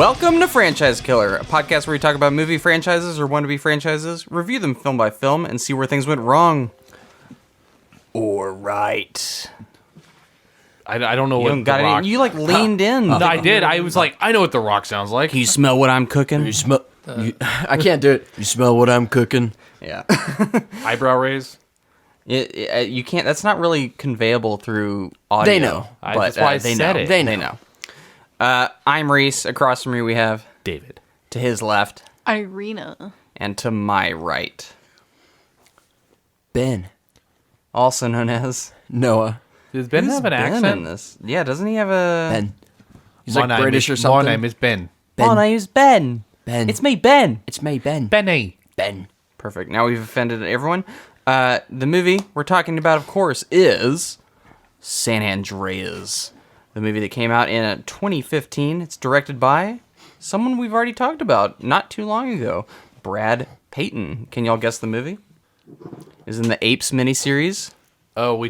Welcome to Franchise Killer, a podcast where we talk about movie franchises or wannabe franchises, review them film by film, and see where things went wrong. Or right. I don't know what got The Rock... You leaned in. No, I did. I was like, I know what The Rock sounds like. Can you smell what I'm cooking? You smell... I can't do it. You smell what I'm cooking? Yeah. Eyebrow raise. You can't. That's not really conveyable through audio. They know. But That's why I they said know. it. They know. I'm Reese. Across from me we have David. to his left Irina. and to my right, Ben. also known as Noah. Does Ben Who's have an Ben accent? in this? Yeah, doesn't he have a Ben. He's My like name British is- or something. My name is Ben. Ben. My name's Ben. Ben. It's me, Ben. It's me, Ben. Benny. Ben. Perfect. Now we've offended everyone. The movie we're talking about, of course, is San Andreas, the movie that came out in 2015. It's directed by someone we've already talked about not too long ago, Brad Payton. Can y'all guess the movie? Is in the Apes miniseries, Oh,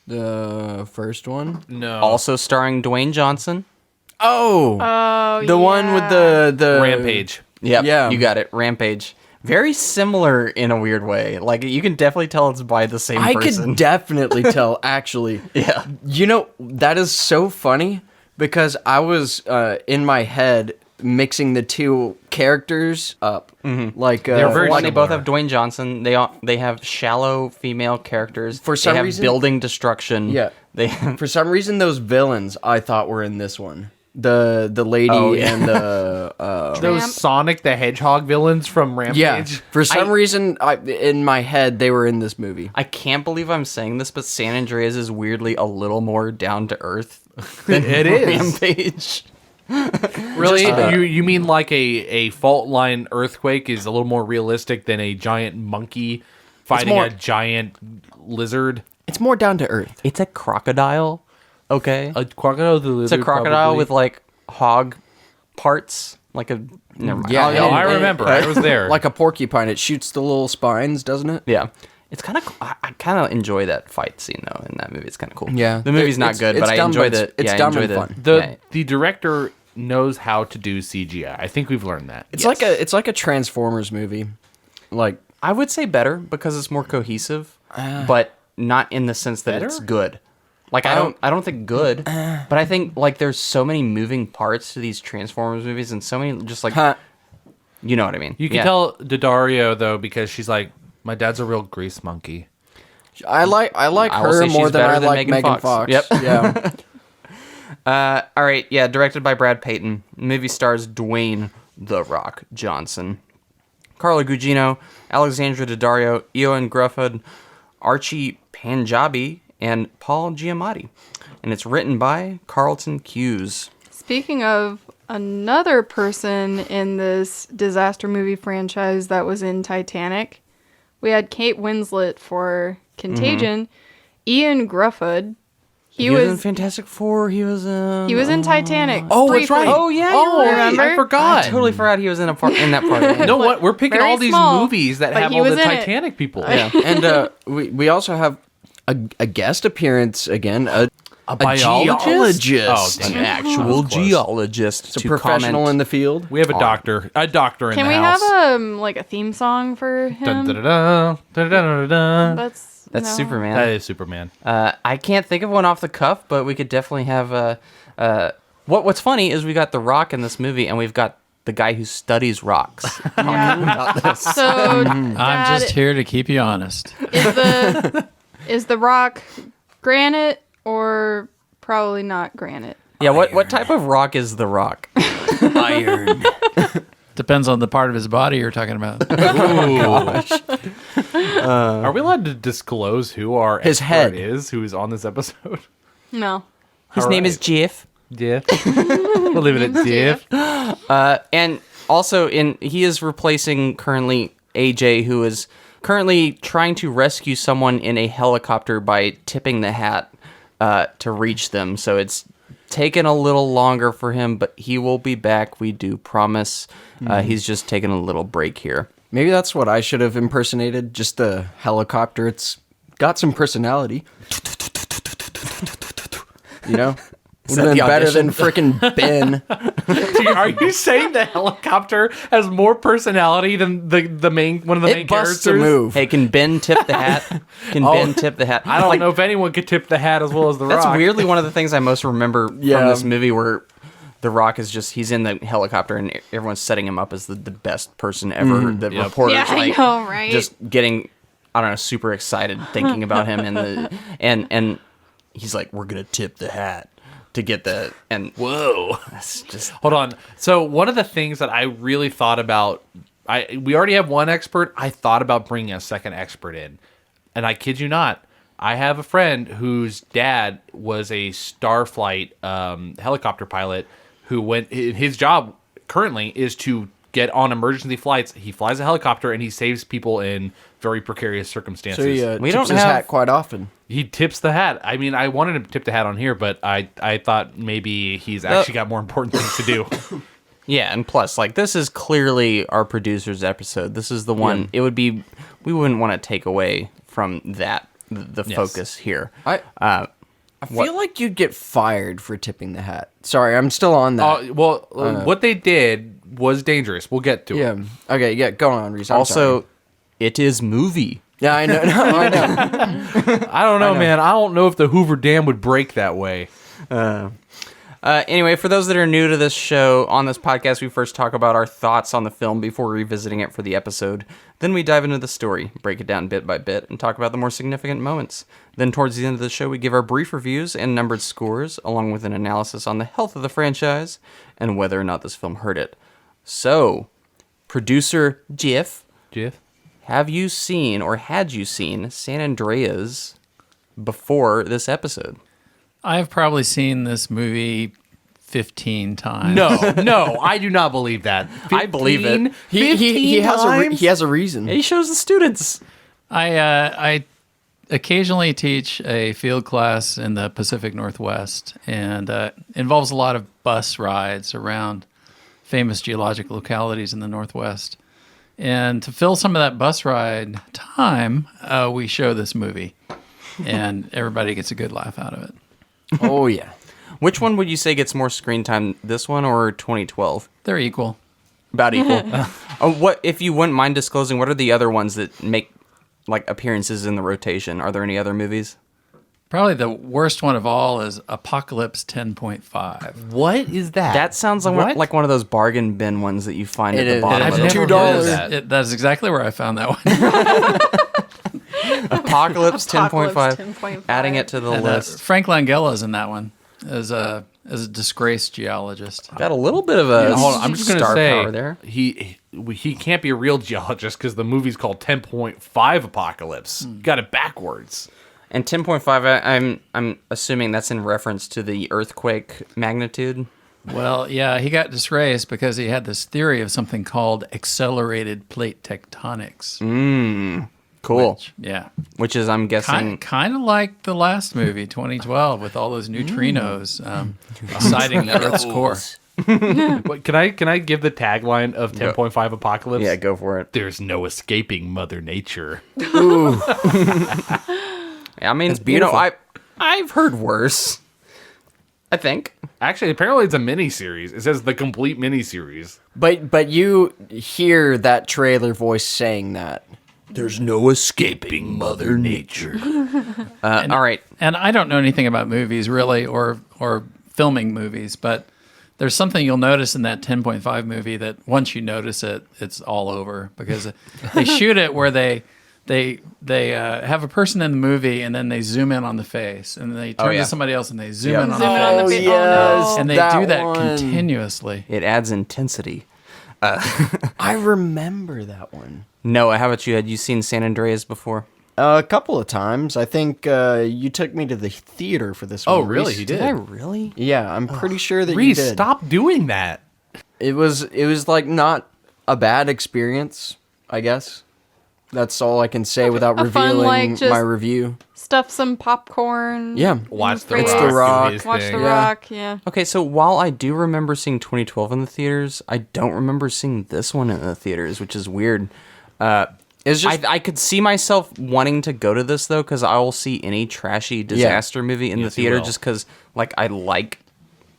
The first one? no. also starring Dwayne Johnson. Oh! Oh, the one with the... Rampage. Yep, Yeah. you got it. Rampage. Very similar in a weird way. Like, you can definitely tell it's by the same I person. could definitely tell, actually. Yeah. You know, that is so funny because I was in my head mixing the two characters up. Like, They're very One, they both similar. have Dwayne Johnson. They have shallow female characters. For some they have reason- building destruction. Yeah. They have, for some reason, those villains I thought were in this one. The lady Oh, yeah. and the... Those Ramp. Sonic the Hedgehog villains from Rampage. Yeah, for some reason, in my head, they were in this movie. I can't believe I'm saying this, but San Andreas is weirdly a little more down to earth than It is. Rampage. Really? You mean like a fault line earthquake is a little more realistic than a giant monkey fighting more- a giant lizard? It's more down to earth. It's a crocodile. Okay. A crocodile the lizard. It's a crocodile probably. with like hog parts. Like a never mind. Yeah, Oh, I remember. I was there. Like a porcupine. It shoots the little spines, doesn't it? Yeah. It's kind of. I kind of enjoy that fight scene though in that movie. It's kind of cool. Yeah. The movie's not It's- good, it's but I dumb, enjoy but the. it's I dumb enjoy and the. fun. The director knows how to do CGI. I think we've learned that. It's like a Transformers movie. Like, I would say better because it's more cohesive, but not in the sense that it's Better? good. Like I don't think good, but I think like there's so many moving parts to these Transformers movies and so many just like you know what I mean. You can Yeah. tell Daddario though because she's like, my dad's a real grease monkey. I like I will her say more she's than better I than like Megan Megan Fox. Fox. Yep. Yeah. All right, yeah, directed by Brad Payton. The movie stars Dwayne "The Rock" Johnson, Carla Gugino, Alexandra Daddario, Ewan Grufford, Archie Panjabi, and Paul Giamatti. And it's written by Carlton Cuse. Speaking of another person in this disaster movie franchise that was in Titanic, we had Kate Winslet for Contagion. Ian Grufford. He He was in was Fantastic Four. He was in Titanic. Oh, that's briefly. right. Oh yeah, Oh, you're right. I forgot. I totally forgot he was in a part in that part. You know what? We're picking Very all these small, movies that but have he all the was in it. Titanic people. Yeah. And we also have a guest appearance again. A biologist? geologist. Oh, An damn. actual That was close. geologist It's a to professional comment. in the field. We have a doctor in Can the we house. have like a theme song for him? Dun, dun, dun, dun, dun, dun, dun, dun. That's That's Superman. That is Superman. I can't think of one off the cuff, but we could definitely have what's funny is we got The Rock in this movie, and we've got the guy who studies rocks. Yeah. So I'm Dad, just here to keep you honest. is the rock granite or probably not granite? Yeah, what type of rock is The Rock? Iron. Depends on the part of his body you're talking about. Are we allowed to disclose who our His expert head. is who is on this episode? No. His name is Jeff. Jeff. We'll leave it at Jeff. And also, he is replacing currently AJ, who is currently trying to rescue someone in a helicopter by tipping the hat to reach them. So it's taken a little longer for him, but he will be back. We do promise. He's just taking a little break here. Maybe that's what I should have impersonated. Just the helicopter. It's got some personality. You know? Would have that been the better than audition? freaking Ben. Dude, are you saying the helicopter has more personality than the main one of the main It busts characters? a move. Hey, can Ben tip the hat? Can Ben tip the hat? I don't know if anyone could tip the hat as well as the That's Rock. weirdly one of the things I most remember from Yeah. this movie, where The Rock is just, he's in the helicopter and everyone's setting him up as the best person ever. The Yep. reporters Yeah, I know, right? just getting, I don't know, super excited thinking about him and he's like, we're gonna tip the hat to get the, and Whoa. that's just, Hold on. So one of the things that I really thought about, we already have one expert. I thought about bringing a second expert in, and I kid you not, I have a friend whose dad was a Starflight helicopter pilot who his job currently is to get on emergency flights. He flies a helicopter and he saves people in very precarious circumstances. So he We tips don't his have- hat quite often. He tips the hat. I mean, I wanted him to tip the hat on here, but I thought maybe he's actually got more important things to do. yeah, and plus, like, this is clearly our producer's episode. This is the one, it would be, we wouldn't want to take away from that, the Yes. focus here. I feel like you'd get fired for tipping the hat. Sorry, I'm still on that. What they did was dangerous. We'll get to it. Yeah. Okay, yeah, go on, Reese. I'm Also, sorry. it is movie. Yeah, I know. No, I know. I don't know, man. I don't know if the Hoover Dam would break that way. Anyway, for those that are new to this show, on this podcast, we first talk about our thoughts on the film before revisiting it for the episode. Then we dive into the story, break it down bit by bit, and talk about the more significant moments. Then towards the end of the show, we give our brief reviews and numbered scores, along with an analysis on the health of the franchise and whether or not this film hurt it. So, producer Jeff, have you seen, or had you seen, San Andreas before this episode? I've probably seen this movie 15 times. No, I do not believe that. I believe it. He has a reason. He shows the students. I occasionally teach a field class in the Pacific Northwest, and involves a lot of bus rides around famous geologic localities in the Northwest. And to fill some of that bus ride time, we show this movie, and everybody gets a good laugh out of it. Oh yeah. Which one would you say gets more screen time, this one or 2012? They're equal. About equal. What, if you wouldn't mind disclosing, what are the other ones that make like appearances in the rotation? Are there any other movies? Probably the worst one of all is Apocalypse 10.5. What is that? That sounds like one of those bargain bin ones that you find It at the is. bottom I've of never the heard of $2. that. That's exactly where I found that one. Apocalypse 10.5. 10.5. Adding it to the And, list. Frank Langella's in that one as a disgraced geologist. Got a little bit of a Hold on, I'm just gonna star say power there. he can't be a real geologist because the movie's called 10.5 Apocalypse. Got it backwards. And 10.5, I'm assuming that's in reference to the earthquake magnitude. Well, yeah, he got disgraced because he had this theory of something called accelerated plate tectonics. Cool. Yeah. Which is, I'm guessing, Kind of like the last movie, 2012, with all those neutrinos exciting the Earth's core. What, can I give the tagline of 10.5 Apocalypse? yeah, go for it. There's no escaping Mother Nature. I mean, beautiful. I've heard worse. I think. Actually, apparently it's a mini-series. It says the complete mini-series. But you hear that trailer voice saying that. There's no escaping Mother Nature. All right. And I don't know anything about movies, really, or filming movies, but there's something you'll notice in that 10.5 movie that once you notice it, it's all over, because they shoot it where they have a person in the movie and then they zoom in on the face, and then they turn yeah. to somebody else and they zoom Yep. in on Zoom in the on the face. face. Oh, no. And they that do that one. continuously. It adds intensity. I remember that one. Noah, how about you? Had you seen San Andreas before? A couple of times. I think you took me to the theater for this one. Oh, really? Reese. He did? Did I really? Yeah, I'm pretty sure that you Reese, did. stop doing that. It was like not a bad experience, I guess. That's all I can say without a fun, revealing like, just- my review. Stuff some popcorn. Yeah. Watch The It's Rock. The do Rock. his Watch thing. The Yeah. Rock. Yeah. Okay, so while I do remember seeing 2012 in the theaters, I don't remember seeing this one in the theaters, which is weird. It's just I could see myself wanting to go to this, though, because I will see any trashy disaster movie in the Yes, you theater will. just because, like, I like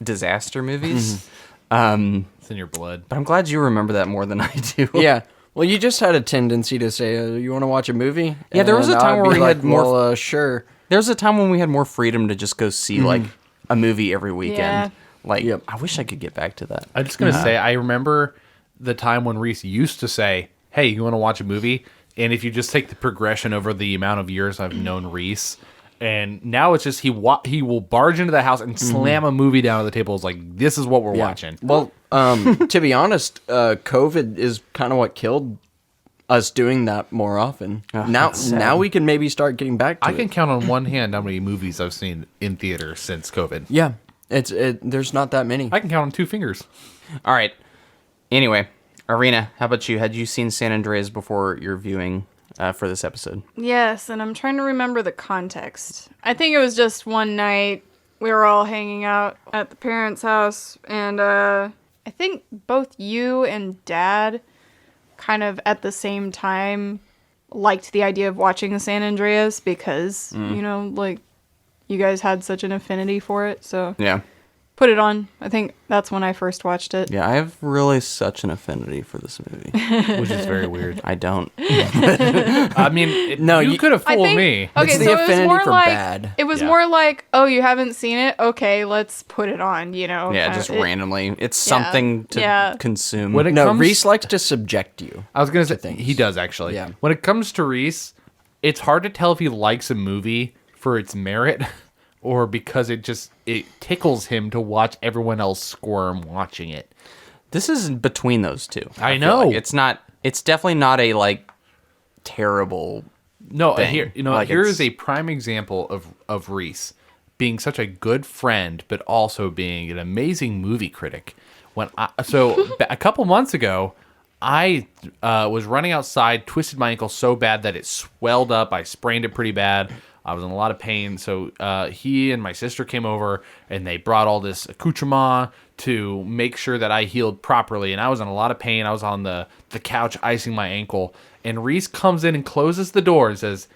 disaster movies. It's in your blood. But I'm glad you remember that more than I do. Yeah. Well, you just had a tendency to say, "You want to watch a movie?" Yeah, there was a And time I'd where be we had more- Well, sure. There was a time when we had more freedom to just go see like a movie every weekend. Yeah. Like, Yep. I wish I could get back to that. I'm just going to say, I remember the time when Reese used to say, hey, you want to watch a movie? And if you just take the progression over the amount of years I've known Reese, and now it's just he will barge into the house and slam a movie down on the table. It's like, this is what we're watching. Well, to be honest, COVID is kind of what killed us doing that more often. Now we can maybe start getting back to I it. can count on one hand how many movies I've seen in theater since COVID. Yeah, there's not that many. I can count on 2 fingers. All right. Anyway, Arena, how about you? Had you seen San Andreas before your viewing for this episode? Yes, and I'm trying to remember the context. I think it was just one night we were all hanging out at the parents' house, and I think both you and Dad kind of at the same time liked the idea of watching the San Andreas because, you know, like, you guys had such an affinity for it, so Yeah. put it on. I think that's when I first watched it. Yeah, I have really such an affinity for this movie. Which is very weird. I don't. I mean, you could have I fooled think, me. Okay, It's the so it was affinity more for like bad. it was Yeah. more like, oh, you haven't seen it? Okay, let's put it on. You know? Yeah, kinda- just it- randomly. It's something to Yeah. consume. When it No, comes, Reese likes to subject you. I was going to say, things. he does actually. Yeah. When it comes to Reese, it's hard to tell if he likes a movie for its merit or because it tickles him to watch everyone else squirm watching it. This is between those two. I feel know. like. It's definitely not a like terrible. No, thing. here Like, here it's- is a prime example of Reese being such a good friend, but also being an amazing movie critic. A couple months ago, I was running outside, twisted my ankle so bad that it swelled up. I sprained it pretty bad. I was in a lot of pain. So he and my sister came over, and they brought all this accoutrement to make sure that I healed properly. And I was in a lot of pain. I was on the couch icing my ankle. And Reese comes in and closes the door and says,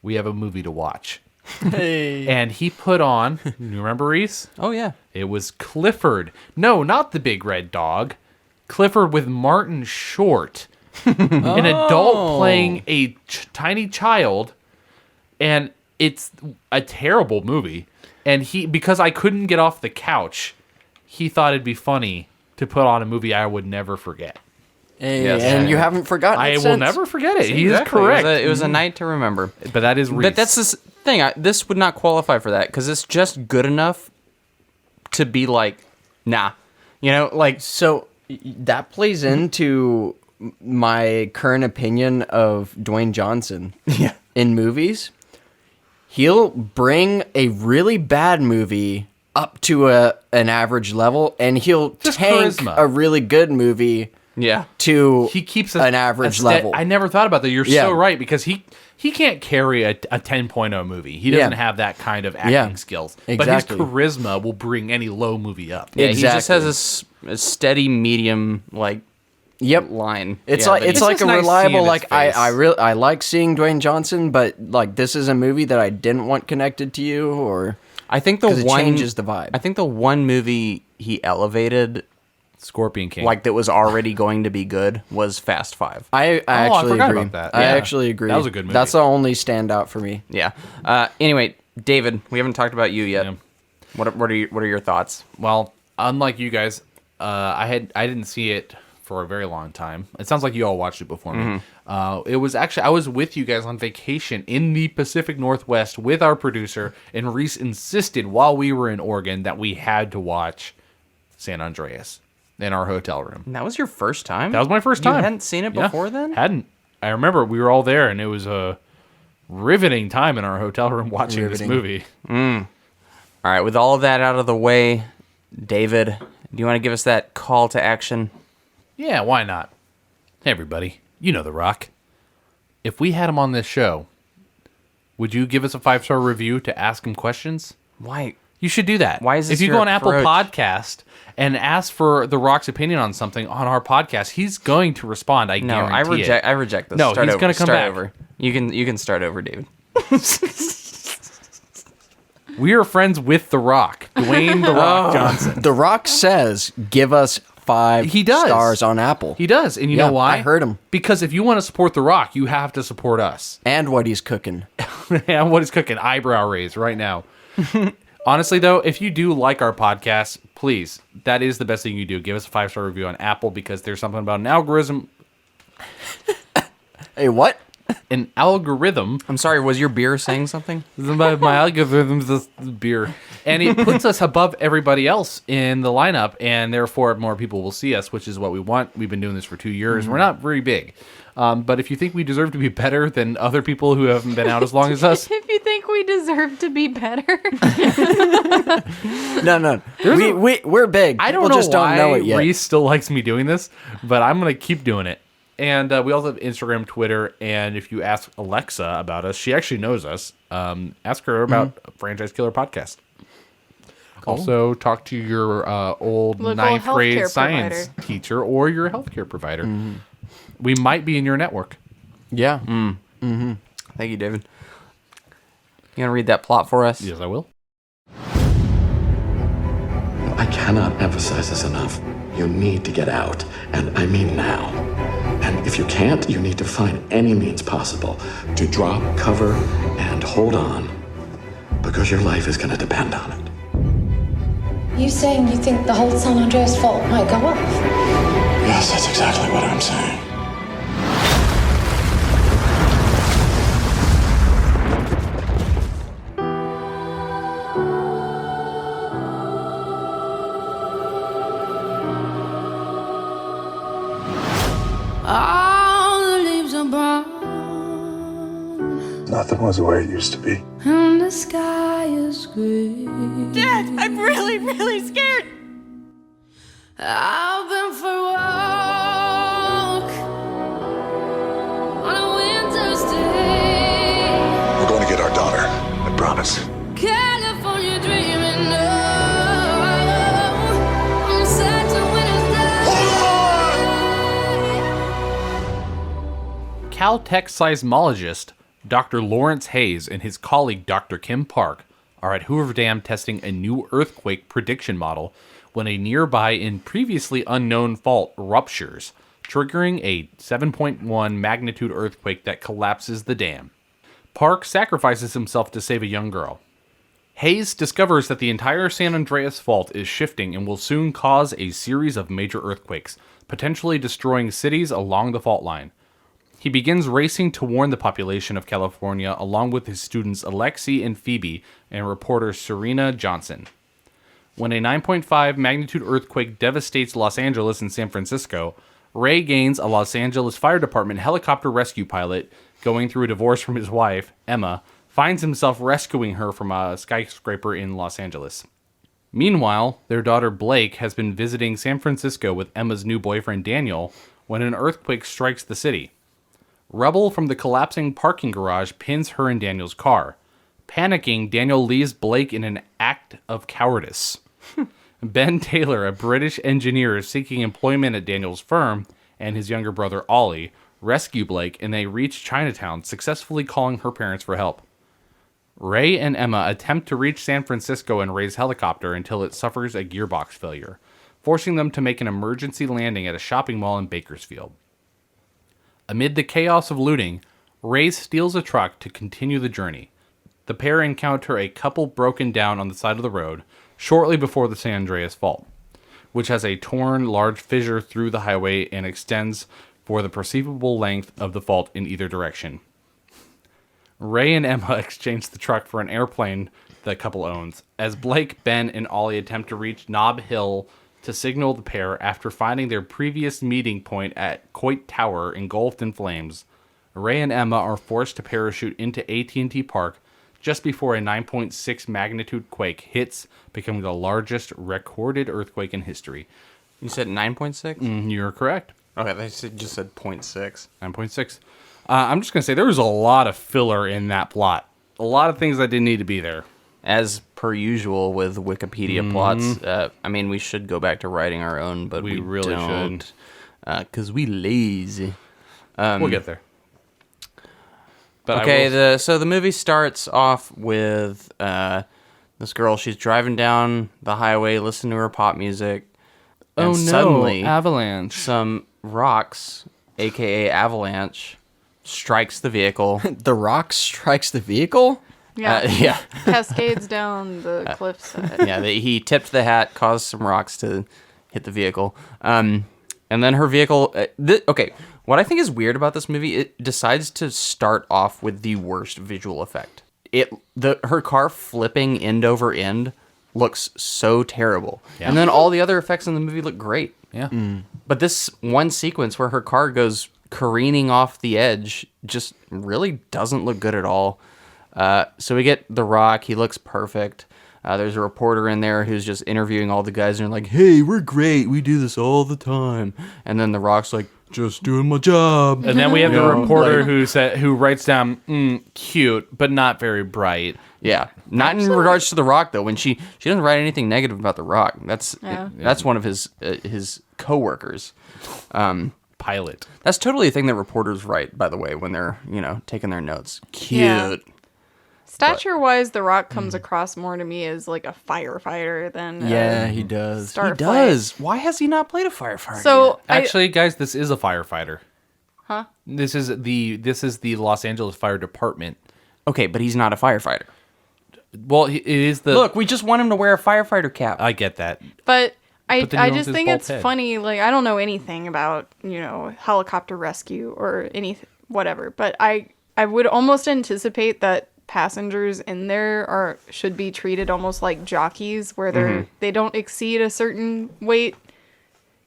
"We have a movie to watch." Hey. And he put on, you remember Reese? Oh yeah. It was Clifford. No, not the big red dog. Clifford with Martin Short. An adult playing a tiny child. And it's a terrible movie. And because I couldn't get off the couch, he thought it'd be funny to put on a movie I would never forget. Hey, Yes. and you haven't forgotten I it will since. never forget it. He is Exactly. correct. It was a night to remember. But that is Reese. But that's this thing. This would not qualify for that because it's just good enough to be like, nah. You know, like So that plays into my current opinion of Dwayne Johnson in movies. He'll bring a really bad movie up to an average level, and he'll Just tank charisma. a really good movie yeah. to he keeps an average a level. I never thought about that. You're Yeah. so right because he can't carry a 10.0 movie. He doesn't Yeah. have that kind of acting Yeah. skills. Exactly. But his charisma will bring any low movie up. Yeah, he just Exactly. has a steady medium like Yep. line. It's Yeah, like that it's he- like a just nice reliable seeing his like face. I like seeing Dwayne Johnson, but like this is a movie that I didn't want connected to you, or I think the 'cause it one changes the vibe. I think the one movie he elevated Scorpion King. like that was already going to be good was Fast Five. I actually forgot agree. about that. I Yeah. actually agree. That was a good movie. That's the only standout for me. Yeah. Anyway, David, we haven't talked about you yet. Yeah. What are your thoughts? Well, unlike you guys, I didn't see it for a very long time. It sounds like you all watched it before me. It was actually I was with you guys on vacation in the Pacific Northwest with our producer, and Reese insisted while we were in Oregon that we had to watch San Andreas in our hotel room. And that was your first time? That was my first time. You hadn't seen it Yeah, before then? Hadn't. I remember we were all there, and it was a riveting time in our hotel room watching Riveting. this movie. All right, with all of that out of the way, David, do you want to give us that call to action? Yeah, why not? Hey, everybody, you know The Rock. If we had him on this show, would you give us a 5-star review to ask him questions? Why? You should do that. Why is this If you your go on Apple approach? Podcast and ask for The Rock's opinion on something on our podcast, he's going to respond. I No, guarantee it. I reject this. No, Start he's over. gonna come Start back. over. You can start over, David. We are friends with The Rock, Dwayne The Rock Johnson. The Rock says, give us 5 He does. stars on Apple. He does, and you Yeah, know why? I heard him. Because if you want to support The Rock, you have to support us. And what he's cooking. And what is cooking? Eyebrow raise right now. Honestly, though, if you do like our podcast, please, that is the best thing you do. Give us a 5-star review on Apple because there's something about an algorithm. Hey, what? An algorithm. I'm sorry, was your beer saying something? My algorithm's this beer. And it puts us above everybody else in the lineup, and therefore more people will see us, which is what we want. We've been doing this for 2 years. We're not very big. But if you think we deserve to be better than other people who haven't been out as long as us, If you think we deserve to be better. No. We're big. I don't People know just why don't know it yet. Reese still likes me doing this, but I'm going to keep doing it. And we also have Instagram, Twitter, and if you ask Alexa about us, she actually knows us. Ask her about Franchise Killer Podcast. Also, talk to your old Local 9th grade healthcare science teacher or your healthcare provider. We might be in your network. Yeah. Thank you, David. You gonna read that plot for us? Yes, I will. I cannot emphasize this enough. You need to get out, and I mean now. And if you can't, you need to find any means possible to drop, cover, and hold on, because your life is going to depend on it. You saying you think the whole San Andreas fault might go off? Yes, that's exactly what I'm saying. All the leaves are brown Nothing was the way it used to be. and the sky is gray. Dad, I'm really, really scared. I've been for a walk on a winter's day. We're going to get our daughter. I promise. California dreaming. I'm set to winter's day. Caltech seismologist Dr. Lawrence Hayes and his colleague Dr. Kim Park are at Hoover Dam testing a new earthquake prediction model when a nearby and previously unknown fault ruptures, triggering a 7.1 magnitude earthquake that collapses the dam. Park sacrifices himself to save a young girl. Hayes discovers that the entire San Andreas fault is shifting and will soon cause a series of major earthquakes, potentially destroying cities along the fault line. He begins racing to warn the population of California along with his students Alexi and Phoebe and reporter Serena Johnson. When a 9.5 magnitude earthquake devastates Los Angeles and San Francisco, Ray Gaines, a Los Angeles Fire Department helicopter rescue pilot going through a divorce from his wife, Emma, finds himself rescuing her from a skyscraper in Los Angeles. Meanwhile, their daughter Blake has been visiting San Francisco with Emma's new boyfriend Daniel when an earthquake strikes the city. Rubble from the collapsing parking garage pins her in Daniel's car. Panicking, Daniel leaves Blake in an act of cowardice. Ben Taylor, a British engineer seeking employment at Daniel's firm, and his younger brother Ollie rescue Blake and they reach Chinatown, successfully calling her parents for help. Ray and Emma attempt to reach San Francisco in Ray's helicopter until it suffers a gearbox failure, forcing them to make an emergency landing at a shopping mall in Bakersfield. Amid the chaos of looting, Ray steals a truck to continue the journey. The pair encounter a couple broken down on the side of the road shortly before the San Andreas fault, which has a torn large fissure through the highway and extends for the perceivable length of the fault in either direction. Ray and Emma exchange the truck for an airplane the couple owns, as Blake, Ben, and Ollie attempt to reach Nob Hill to signal the pair after finding their previous meeting point at Coit Tower engulfed in flames. Ray and Emma are forced to parachute into AT&T Park just before a 9.6 magnitude quake hits, becoming the largest recorded earthquake in history. You said 9.6? You're correct. Okay, they just said 0.6. 9.6. I'm just going to say there was a lot of filler in that plot. A lot of things that didn't need to be there. As per usual with Wikipedia plots, I mean, we should go back to writing our own, but we really don't. Because we lazy. We'll get there. But Okay, so the movie starts off with This girl, she's driving down the highway, listening to her pop music. Oh And no! suddenly, Avalanche. some rocks, aka avalanche, strikes the vehicle. The rock strikes the vehicle? Yeah. Yeah. Cascades down the cliffside. Yeah, he tipped the hat, caused some rocks to hit the vehicle. And then her vehicle... okay, what I think is weird about this movie, it decides to start off with the worst visual effect. Her car flipping end over end looks so terrible. Yeah. And then all the other effects in the movie look great. Yeah. But this one sequence where her car goes careening off the edge just really doesn't look good at all. So we get The Rock. He looks perfect. There's a reporter in there who's just interviewing all the guys, and they're like, "Hey, we're great. We do this all the time." And then The Rock's like, "Just doing my job." And then we have the reporter who writes down, cute, but not very bright. Yeah, not in regards to The Rock though. When she doesn't write anything negative about The Rock. That's one of his coworkers. Pilot. That's totally a thing that reporters write, by the way, when they're taking their notes. Cute. Yeah. Stature-wise, The Rock comes across more to me as like a firefighter than he does. Starflight. He does. Why has he not played a firefighter? So Actually, guys, this is a firefighter. Huh? This is the Los Angeles Fire Department. Okay, but he's not a firefighter. Well, it is the... Look, we just want him to wear a firefighter cap. I get that. But I then you don't just have think his it's bald head. funny. Like, I don't know anything about, helicopter rescue or anything, whatever. But I would almost anticipate that passengers in there should be treated almost like jockeys, where they don't exceed a certain weight.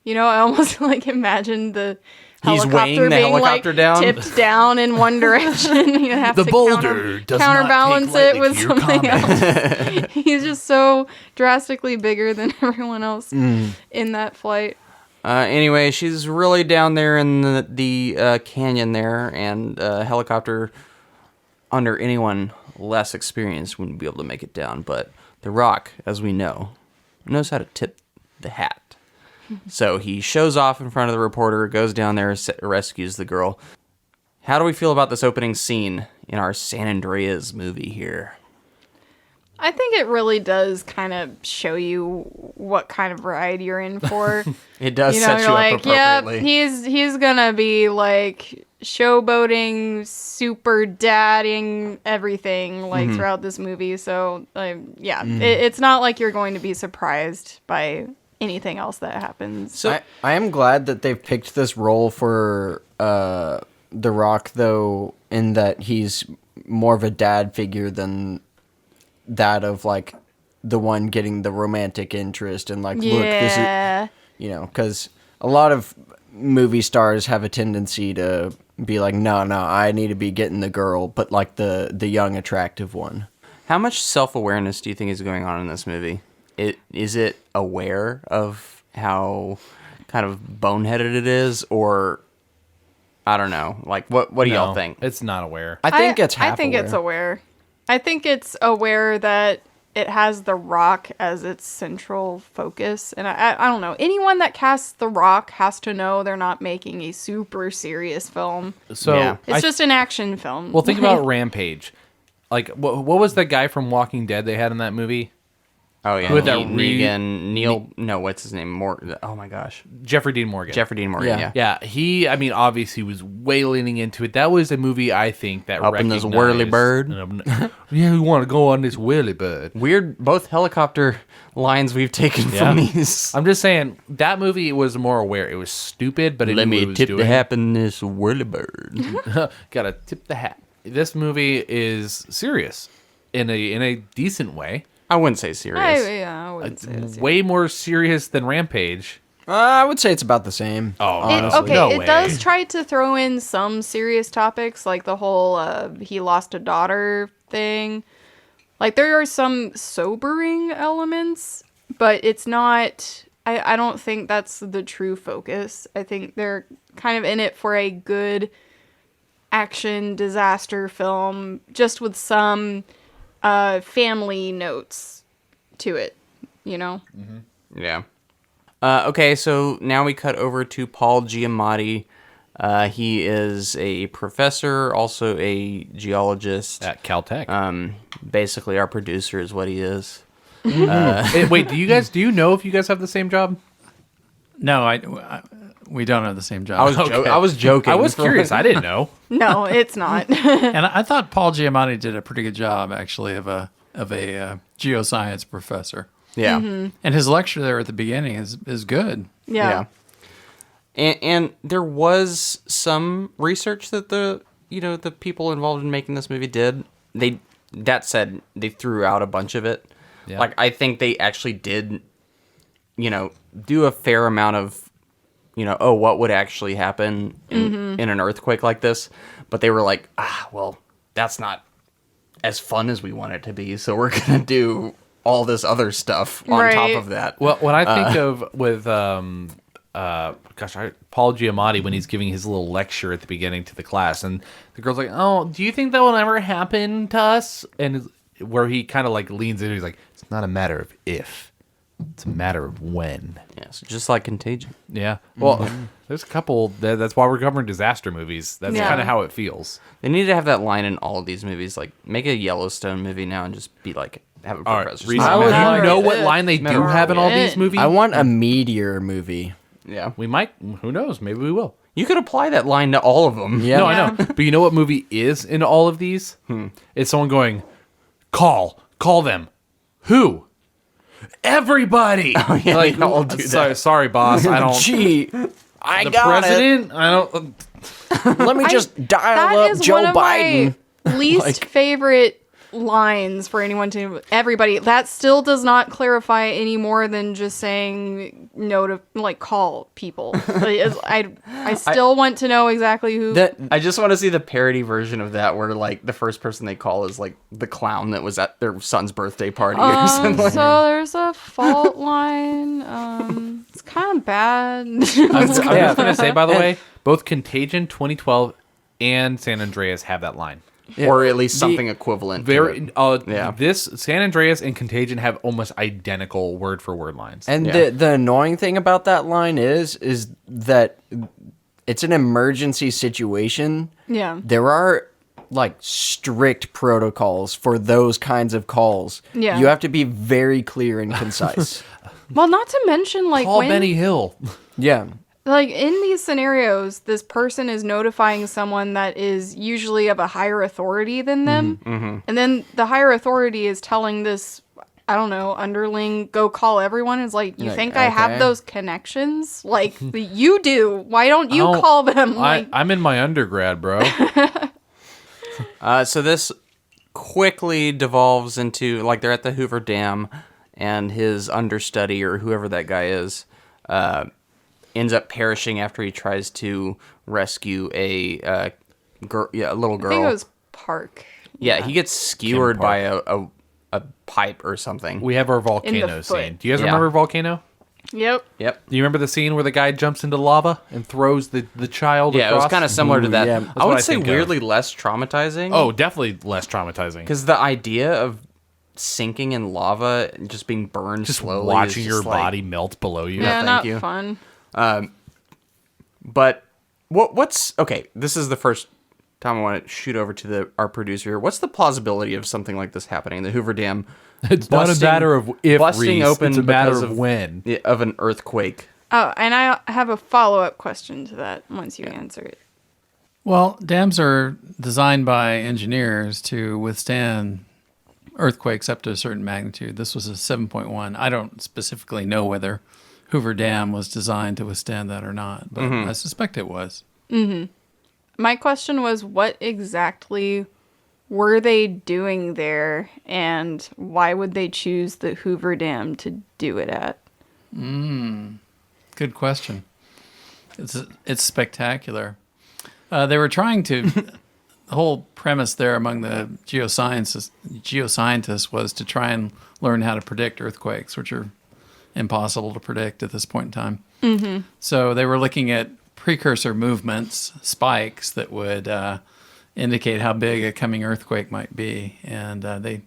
I almost imagine the He's weighing the being helicopter down? tipped down in one direction. You have The to boulder does not counterbalance take it lightly with to your something else. He's just so drastically bigger than everyone else in that flight. Anyway, she's really down there in the canyon there, and a helicopter under anyone less experienced wouldn't be able to make it down. But The Rock, as we know, knows how to tip the hat. So he shows off in front of the reporter, goes down there, rescues the girl. How do we feel about this opening scene in our San Andreas movie here? I think it really does kind of show you what kind of ride you're in for. It does set you up appropriately. He's gonna be showboating, super dadding everything throughout this movie. So it's not like you're going to be surprised by anything else that happens. So I am glad that they've picked this role for The Rock, though, in that he's more of a dad figure than that of the one getting the romantic interest and look, this is, because a lot of movie stars have a tendency to be like, no, I need to be getting the girl, but the young attractive one. How much self-awareness do you think is going on in this movie? Is it aware of how kind of boneheaded it is, or I don't know? What do y'all think? It's not aware. I think it's half I think aware. it's aware. I think it's aware that it has The Rock as its central focus. And I don't know. Anyone that casts The Rock has to know they're not making a super serious film. So It's just an action film. Well, think about Rampage. What was the guy from Walking Dead they had in that movie? Oh yeah, With that what's his name? Oh my gosh, Jeffrey Dean Morgan. Yeah. He, obviously was way leaning into it. That was a movie I think that up in this whirly bird. Yeah, we want to go on this whirly bird. Weird, both helicopter lines we've taken from these. I'm just saying that movie was more aware. It was stupid, but it let knew what me it was tip doing. the hat in this whirly bird. Gotta tip the hat. This movie is serious in a decent way. I wouldn't say serious. I wouldn't say it's Way more serious than Rampage. I would say it's about the same. Oh, honestly, it does try to throw in some serious topics, like the whole he lost a daughter thing. There are some sobering elements, but it's not... I don't think that's the true focus. I think they're kind of in it for a good action disaster film, just with some... family notes to it, Mm-hmm. Yeah. Okay, so now we cut over to Paul Giamatti He is a professor, also a geologist. At Caltech. Basically, our producer is what he is. Wait, do you know if you guys have the same job? No, we don't have the same job. I was joking. I was curious. I didn't know. No, it's not. And I thought Paul Giamatti did a pretty good job, actually, of a geoscience professor. Yeah. And his lecture there at the beginning is good. Yeah. And there was some research that the people involved in making this movie did. That said, they threw out a bunch of it. Yeah. Like, I think they actually did, do a fair amount of, what would actually happen in an earthquake like this. But they were like, well, that's not as fun as we want it to be. So we're going to do all this other stuff on top of that. Well, what I think of with Paul Giamatti when he's giving his little lecture at the beginning to the class, and the girl's like, "Oh, do you think that will ever happen to us?" And where he kind of like leans in, he's like, "It's not a matter of if, it's a matter of when." Yeah, so just like Contagion. Yeah. Well, there's a couple. That's why we're covering disaster movies. That's kind of how it feels. They need to have that line in all of these movies. Like, make a Yellowstone movie now and just be like, have a professor. Do you know what line they do have in all these movies? I want a meteor movie. Yeah. We might. Who knows? Maybe we will. You could apply that line to all of them. Yeah. No, I know. But you know what movie is in all of these? It's someone going, call them. Who? Everybody. Oh, yeah, like, they all do that. Sorry, boss. I don't. Gee, I the got president. I don't. it. Let me just dial That up is Joe one of Biden. my least favorite lines for anyone to everybody. That still does not clarify any more than just saying no to call people. I still want to know exactly who. I just want to see the parody version of that where the first person they call is the clown that was at their son's birthday party or something. So there's a fault line. It's kind of bad. I'm just going to say, by the way, both Contagion 2012 and San Andreas have that line. Yeah. Or at least something equivalent. This San Andreas and Contagion have almost identical word for word lines. And the annoying thing about that line is that it's an emergency situation. Yeah. There are strict protocols for those kinds of calls. Yeah. You have to be very clear and concise. Well, not to mention call Benny Hill. Yeah. In these scenarios, this person is notifying someone that is usually of a higher authority than them. Mm-hmm. And then the higher authority is telling this, I don't know, underling, go call everyone. It's like, you think I have those connections? You do. Why don't you call them? I'm in my undergrad, bro. So this quickly devolves into, they're at the Hoover Dam, and his understudy, or whoever that guy is, ends up perishing after he tries to rescue a little girl. I think it was Park. Yeah, he gets skewered by a pipe or something. We have our volcano scene. Do you guys remember Volcano? Yep. Do you remember the scene where the guy jumps into lava and throws the child across? Yeah, it was kind of similar to that. yeah. I would say weirdly less traumatizing. Oh, definitely less traumatizing. Because the idea of sinking in lava and just being burned just slowly watching is your just body melt below you. Yeah, thank not you. fun. But what's okay? This is the first time I want to shoot over to our producer here. What's the plausibility of something like this happening? The Hoover Dam. It's not a matter of if, busting Reese, open it's a matter because of when. Of an earthquake. Oh, and I have a follow-up question to that once you answer it. Well, dams are designed by engineers to withstand earthquakes up to a certain magnitude. This was a 7.1. I don't specifically know whether Hoover Dam was designed to withstand that or not, but I suspect it was. Mm-hmm. My question was, what exactly were they doing there, and why would they choose the Hoover Dam to do it at? Good question. It's spectacular. They were trying to. The whole premise there among the geoscientists was to try and learn how to predict earthquakes, which are impossible to predict at this point in time. Mm-hmm. So they were looking at precursor movements, spikes that would indicate how big a coming earthquake might be, and they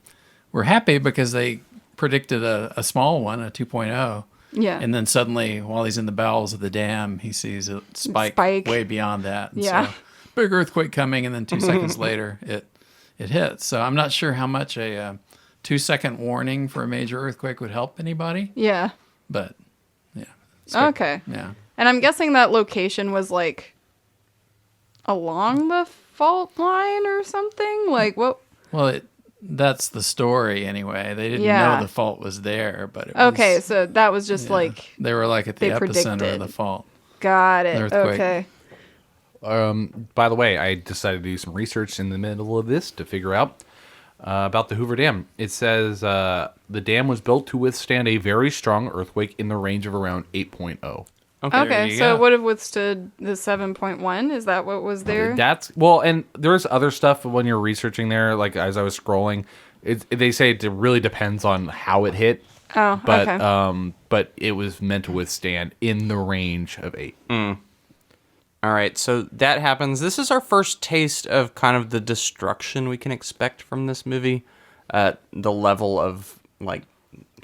were happy because they predicted a small one, a 2.0, Yeah. And then suddenly, while he's in the bowels of the dam, he sees a spike. way beyond that. And Yeah. So, big earthquake coming, and then 2 seconds later, it hits. So I'm not sure how much a 2-second warning for a major earthquake would help anybody. Yeah. But, yeah. Okay. Yeah. And I'm guessing that location was like along the fault line or something? Like what? Well, that's the story anyway. They didn't Yeah. know the fault was there, but it was, Okay, so that was just like they were like at the they epicenter predicted. of the fault. Got it. Earthquake. Okay. By the way, I decided to do some research in the middle of this to figure out about the Hoover Dam. It says the dam was built to withstand a very strong earthquake in the range of around 8.0. Okay, so it would have withstood the 7.1. Is that what was there? That's well, and there's other stuff when you're researching there. Like as I was scrolling, they say it really depends on how it hit. Oh, but okay. But it was meant to withstand in the range of 8. All right, so that happens. This is our first taste of kind of the destruction we can expect from this movie. The level of, like,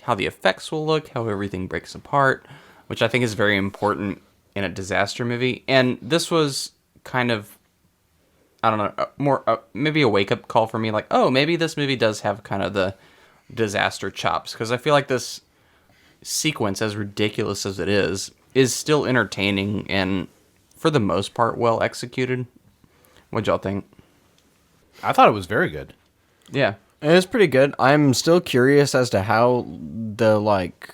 how the effects will look, how everything breaks apart, which I think is very important in a disaster movie. And this was kind of, I don't know, maybe a wake-up call for me. Like, oh, maybe this movie does have kind of the disaster chops. Because I feel like this sequence, as ridiculous as it is still entertaining and, for the most part, well executed. What'd y'all think? I thought it was very good. Yeah. It was pretty good. I'm still curious as to how the, like,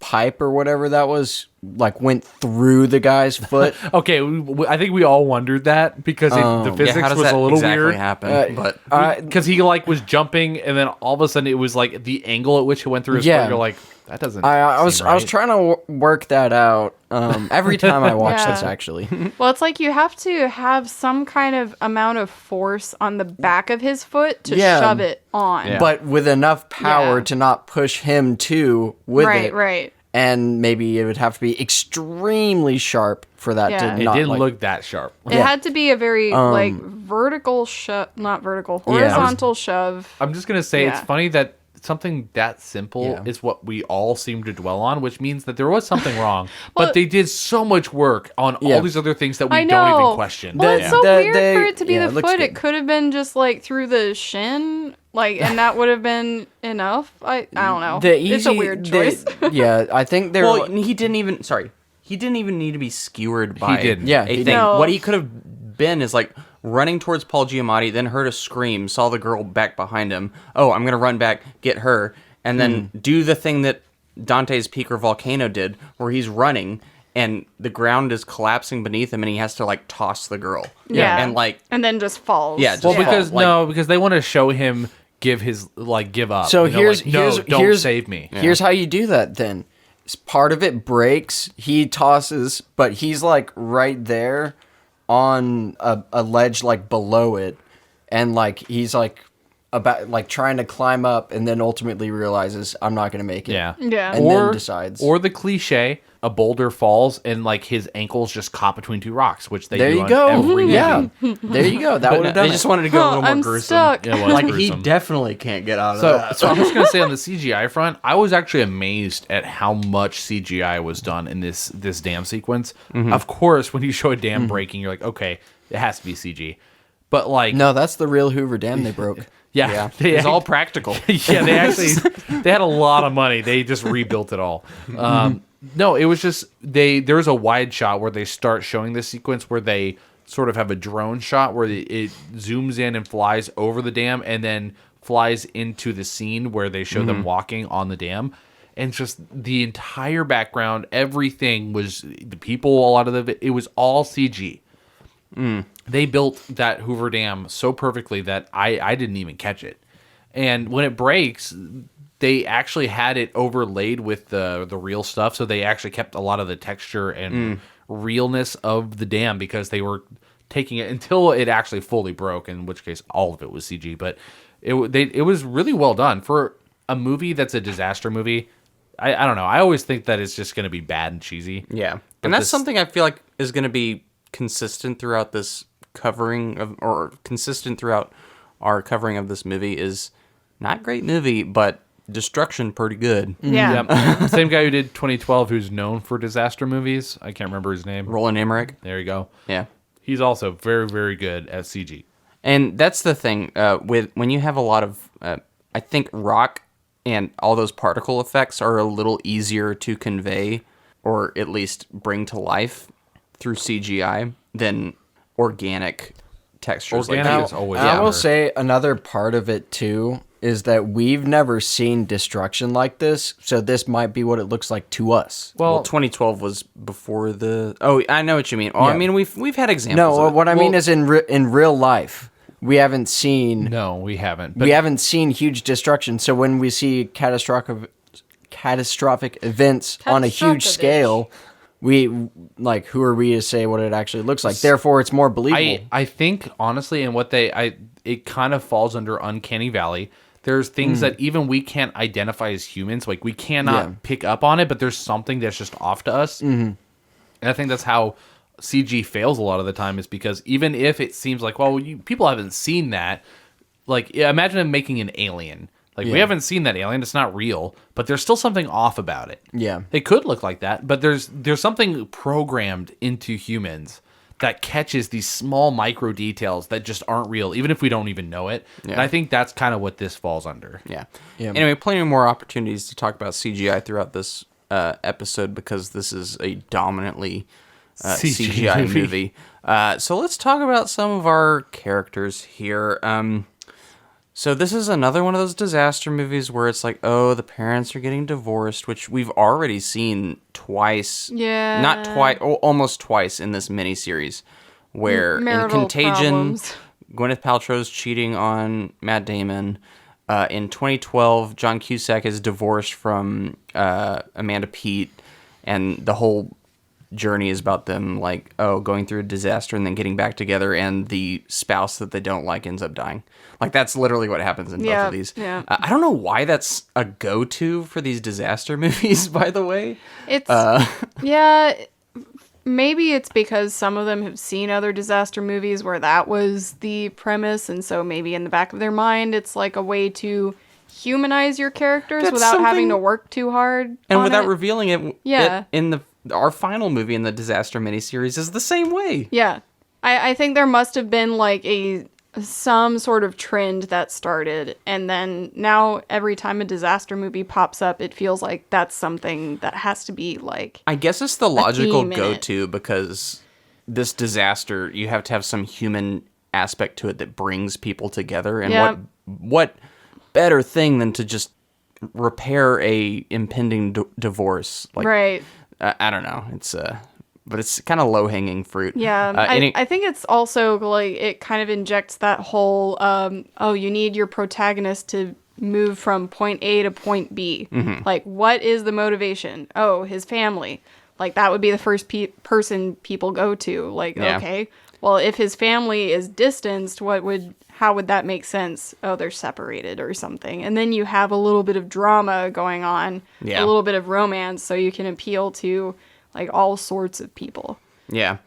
pipe or whatever that was, like, went through the guy's foot. Okay, I think we all wondered that because the physics how does was that a little exactly weird. happen? But Because he like was jumping, and then all of a sudden it was like the angle at which it went through his foot. You're like, that doesn't. I was seem right. trying to work that out every time I watch Yeah. this, actually. Well, it's like you have to have some kind of amount of force on the back of his foot to Yeah. shove it on. Yeah. But with enough power Yeah. to not push him too with Right, it. right. And maybe it would have to be extremely sharp for that Yeah. to It not didn't like, look that sharp. It had to be a very like vertical shove, not vertical, horizontal shove. I'm just gonna say it's Yeah. funny that something that simple Yeah. is what we all seem to dwell on, which means that there was something wrong. Well- but they did so much work on Yeah. all these other things that we I don't know. even question. Well, it's so weird They- for it to be yeah, the it looks foot. good. It could have been just like through the shin, like, and that would have been enough. I don't know. It's a weird choice. Yeah, I think they're. well, he didn't even need to be skewered by didn't. Yeah, a he thing. didn't. No. What he could have been is like running towards Paul Giamatti, then heard a scream, saw the girl back behind him. Oh, I'm gonna run back, get her, and then do the thing that Dante's Peak or Volcano did, where he's running and the ground is collapsing beneath him, and he has to like toss the girl. Yeah. and like And then just falls. Yeah, just well, fall. because Like- because they want to show him give up. So You know, here's like, no, here's don't here's, save me. Here's how you do that. Then part of it breaks. He tosses, but he's like right there on a ledge like below it, and like he's like about like trying to climb up, and then ultimately realizes I'm not gonna make it. Yeah. Yeah. And or then decides. or the cliche, a boulder falls and like his ankles just caught between two rocks, which they there do you on go. every Yeah, movie. there you go. That but would have they done just it. wanted to go a little more I'm gruesome. stuck. It was Like he gruesome. definitely can't get out of So, that. so I'm just gonna say on the CGI front, I was actually amazed at how much CGI was done in this dam sequence. Of course, when you show a dam breaking, you're like, okay, it has to be CG. But like, No, that's the real Hoover Dam they broke. yeah, It's all practical. yeah, they actually they had a lot of money. They just rebuilt it all. No, it was just there was a wide shot where they start showing this sequence where they sort of have a drone shot where it zooms in and flies over the dam and then flies into the scene where they show them walking on the dam. And just the entire background, everything was the people, a lot of it was all CG. They built that Hoover Dam so perfectly that I didn't even catch it. And when it breaks, they actually had it overlaid with the real stuff, so they actually kept a lot of the texture and realness of the dam because they were taking it until it actually fully broke, in which case all of it was CG. But it was really well done for a movie that's a disaster movie. I don't know. I always think that it's just going to be bad and cheesy. Yeah. But And that's this- something I feel like is going to be consistent throughout this covering of, or consistent throughout our covering of this movie is not great movie, but destruction pretty good. Yeah. Yep. Same guy who did 2012, who's known for disaster movies. I can't remember his name. Roland Emmerich. There you go. Yeah. He's also very, very good at CG. And that's the thing with when you have a lot of, I think rock and all those particle effects are a little easier to convey or at least bring to life through CGI than organic textures. Organic like is always I will better. say another part of it too is that we've never seen destruction like this, so this might be what it looks like to us. Well, 2012 was before the. Oh, I know what you mean. Oh, Yeah. I mean we've had examples. No, of it. what I mean is in real life, we haven't seen No, we haven't. we haven't seen huge destruction. So when we see catastrophic events on a huge Catastrophic. scale, we like who are we to say what it actually looks like? Therefore, it's more believable. I think honestly, and it kind of falls under uncanny valley. There's things that even we can't identify as humans. Like we cannot pick up on it, but there's something that's just off to us. And I think that's how CG fails a lot of the time, is because even if it seems like, well, people haven't seen that. Like imagine them making an alien. Like we haven't seen that alien. It's not real, but there's still something off about it. Yeah. It could look like that, but there's something programmed into humans that catches these small micro details that just aren't real, even if we don't even know it. And I think that's kind of what this falls under. Yeah. Yeah. Anyway, plenty more opportunities to talk about CGI throughout this episode because this is a dominantly CGI movie. So let's talk about some of our characters here. So this is another one of those disaster movies where it's like, oh, the parents are getting divorced, which we've already seen twice. Yeah. Not twice, almost twice in this miniseries, where in Marital Contagion, problems. Gwyneth Paltrow's cheating on Matt Damon. In 2012, John Cusack is divorced from Amanda Peet, and the whole journey is about them going through a disaster and then getting back together, and the spouse that they don't like ends up dying. Like that's literally what happens in both of these. Yeah. I don't know why that's a go-to for these disaster movies, by the way. It's maybe it's because some of them have seen other disaster movies where that was the premise, and so maybe in the back of their mind it's like a way to humanize your characters That's without having something- to work too hard And on without it. revealing it, Yeah. in our final movie in the disaster miniseries is the same way. Yeah. I think there must have been like some sort of trend that started, and then now every time a disaster movie pops up, it feels like that's something that has to be like. I guess it's the logical theme in it. go-to because this disaster, you have to have some human aspect to it that brings people together. And Yep. what better thing than to just repair a impending divorce? Like, Right. I don't know. It's but it's kind of low-hanging fruit. Yeah, I think it's also like it kind of injects that whole you need your protagonist to move from point A to point B. Like, what is the motivation? Oh, his family. Like that would be the first person people go to. Like, Yeah. okay, well, if his family is distanced, how would that make sense? Oh, they're separated or something. And then you have a little bit of drama going on, Yeah. a little bit of romance, so you can appeal to like all sorts of people. Yeah.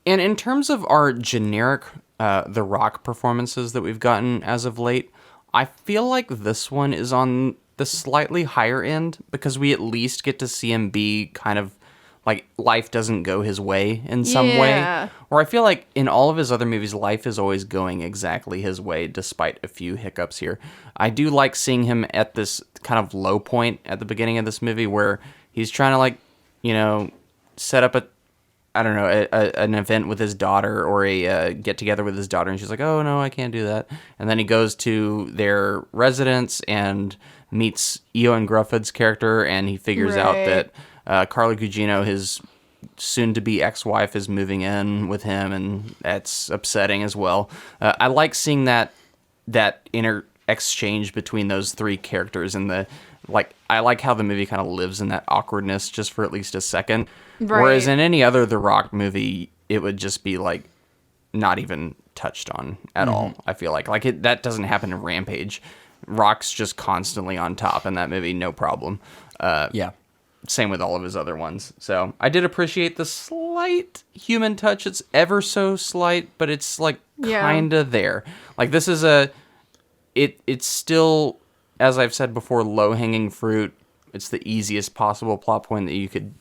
And in terms of our generic The Rock performances that we've gotten as of late, I feel like this one is on the slightly higher end because we at least get to see him be kind of like life doesn't go his way in some Yeah. way. Or I feel like in all of his other movies, life is always going exactly his way despite a few hiccups here. I do like seeing him at this kind of low point at the beginning of this movie where he's trying to set up an event with his daughter or a get together with his daughter, and she's like, oh no, I can't do that. And then he goes to their residence and meets Ewan Grufford's character, and he figures out Right. that Carla Gugino, his soon-to-be ex-wife, is moving in with him, and that's upsetting as well. I like seeing that inner exchange between those three characters, and I like how the movie kind of lives in that awkwardness just for at least a second. Right. Whereas in any other The Rock movie, it would just be like not even touched on at all. I feel like that doesn't happen in Rampage. Rock's just constantly on top in that movie, no problem. Yeah. Same with all of his other ones. So I did appreciate the slight human touch. It's ever so slight, but it's like Yeah. kind of there. Like this is it's still as I've said before, low-hanging fruit. It's the easiest possible plot point that you could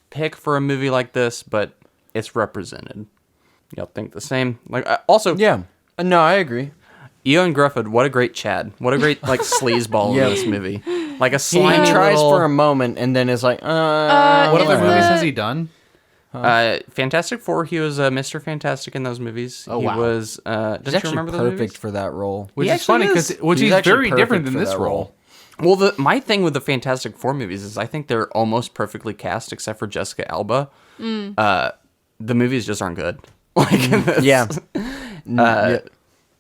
pick for a movie like this, but it's represented. Y'all think the same? Like, also, Yeah. No, I agree. Ewan Grufford, what a great Chad. What a great, like, sleazeball in this movie. Like a He slimy tries little... for a moment and then is like, What other Is movies the- has he done? Fantastic Four, he was Mr. Fantastic in those movies. Oh, he wow. was, don't he's you actually remember those perfect movies? for that role. Which He is funny actually because is. he's actually very different perfect than for this that role. Well, my thing with the Fantastic Four movies is I think they're almost perfectly cast except for Jessica Alba. The movies just aren't good. Like, Yeah.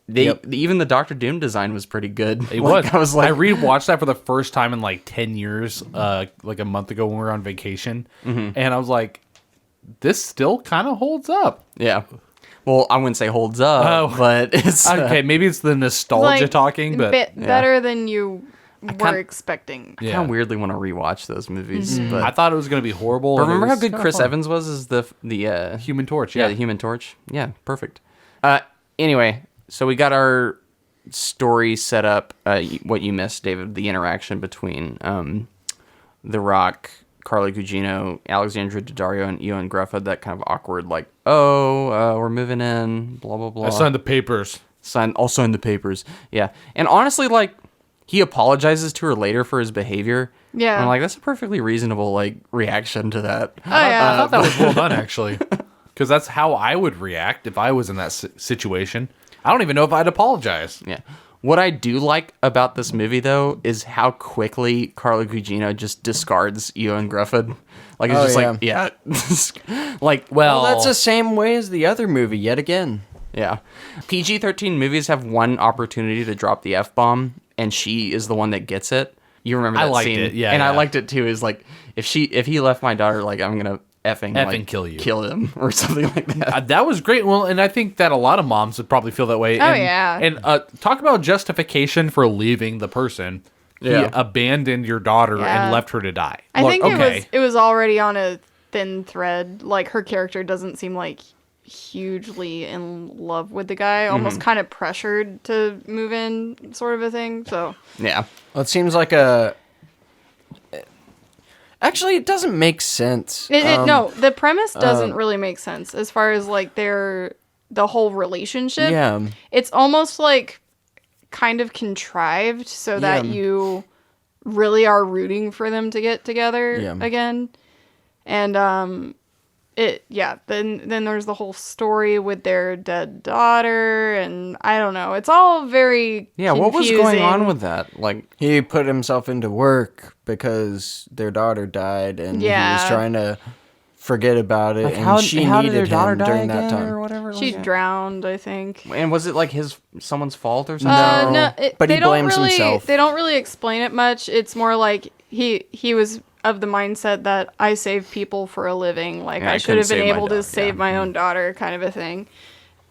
even the Doctor Doom design was pretty good. It Like, was. I was like, I rewatched that for the first time in like 10 years, like a month ago when we were on vacation. And I was like, this still kind of holds up. yeah. Well, I wouldn't say holds up, Oh. but it's Okay, maybe it's the nostalgia Like, talking, but better than you were can't- expecting. I kind of weirdly want to rewatch those movies. But I thought it was going to be horrible. But and it remember how was good kinda Chris fun. Evans was as the Human Torch, the Human Torch? Yeah, perfect. Anyway, so we got our story set up. What you missed, David, the interaction between The Rock, Carla Gugino, Alexandra Daddario, and Ewan Grufford. That kind of awkward, like, we're moving in, blah blah blah. I signed the papers. I'll sign the papers. Yeah, and honestly, like, he apologizes to her later for his behavior. Yeah. And I'm like, that's a perfectly reasonable like reaction to that. Oh yeah. I thought that was well done, actually. Because that's how I would react if I was in that situation. I don't even know if I'd apologize. Yeah. What I do like about this movie, though, is how quickly Carla Gugino just discards Ewan Grufford. Like, it's Oh, just yeah. like, yeah. Like, Well, Well, that's the same way as the other movie, yet again. yeah. PG-13 movies have one opportunity to drop the F-bomb, and she is the one that gets it. You remember I that liked scene? it, yeah, And I yeah. liked it, too, is like, if he left my daughter, like, I'm going to effing like, kill you. kill him, or something like that. that was great. Well, and I think that a lot of moms would probably feel that way. Oh, and, yeah. And talk about justification for leaving the person. Yeah. He abandoned your daughter Yeah. and left her to die. I Look, think okay. it was already on a thin thread. Like, her character doesn't seem like hugely in love with the guy, almost kind of pressured to move in, sort of a thing. So Yeah. Well, it seems like a. Actually, it doesn't make sense. no, the premise doesn't really make sense as far as like the whole relationship. Yeah. It's almost like kind of contrived so that Yeah. you really are rooting for them to get together Yeah. again. And then there's the whole story with their dead daughter, and I don't know. It's all very Yeah, what was going on confusing. with that? Like, He put himself into work because their daughter died, and he was Yeah. trying to forget about it. like and she how did needed their daughter him die during again, that time. or whatever? She like that? drowned, I think. And was it like someone's fault or something? No. But they he don't blames really, himself. They don't really explain it much. It's more like he was of the mindset that I save people for a living. Like, Yeah, I I should have couldn't been save my able to daughter, save yeah. my own daughter, kind of a thing.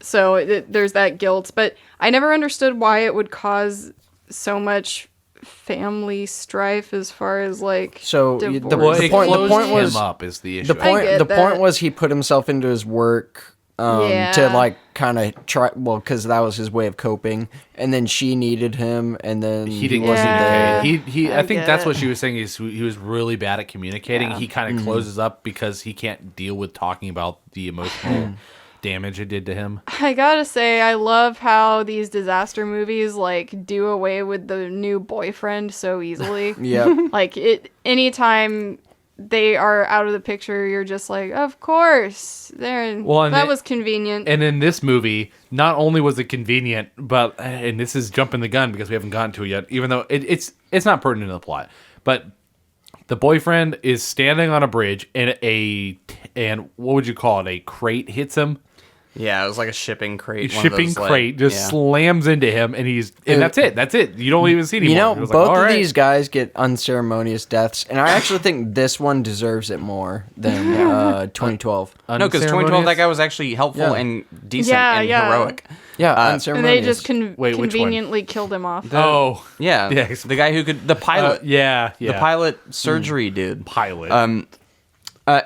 So there's that guilt. But I never understood why it would cause so much family strife as far as like So divorce. Well, the it point closed was him up is the issue. the point. get The that. point was he put himself into his work to Yeah. like kind of try. Well, because that was his way of coping, and then she needed him, and then He didn't wasn't Yeah. there. He I I think get that's it. what she was saying is he was really bad at communicating. Yeah. He kind of closes up because he can't deal with talking about the emotional damage it did to him. I gotta say, I love how these disaster movies like do away with the new boyfriend so easily. Yeah. Like anytime they are out of the picture, you're just like, of course, there. Well, and that it- was convenient. And in this movie, not only was it convenient, but and this is jumping the gun because we haven't gotten to it yet, even though it's not pertinent to the plot. But the boyfriend is standing on a bridge and what would you call it? A crate hits him. Yeah, it was like a shipping crate. A one of shipping those, like- crate just yeah. slams into him, and that's it. That's it. You don't even see anymore. You know, It was both like, all of right. these guys get unceremonious deaths, and I actually think this one deserves it more than 2012. No, because 2012, that Unceremonious? guy was actually helpful Yeah. and decent Yeah, and yeah. heroic. Yeah, and unceremonious. they just Wait, which one? conveniently killed him off. Oh, Yeah, Yes. the guy who could, the pilot, yeah. the pilot surgery dude. pilot.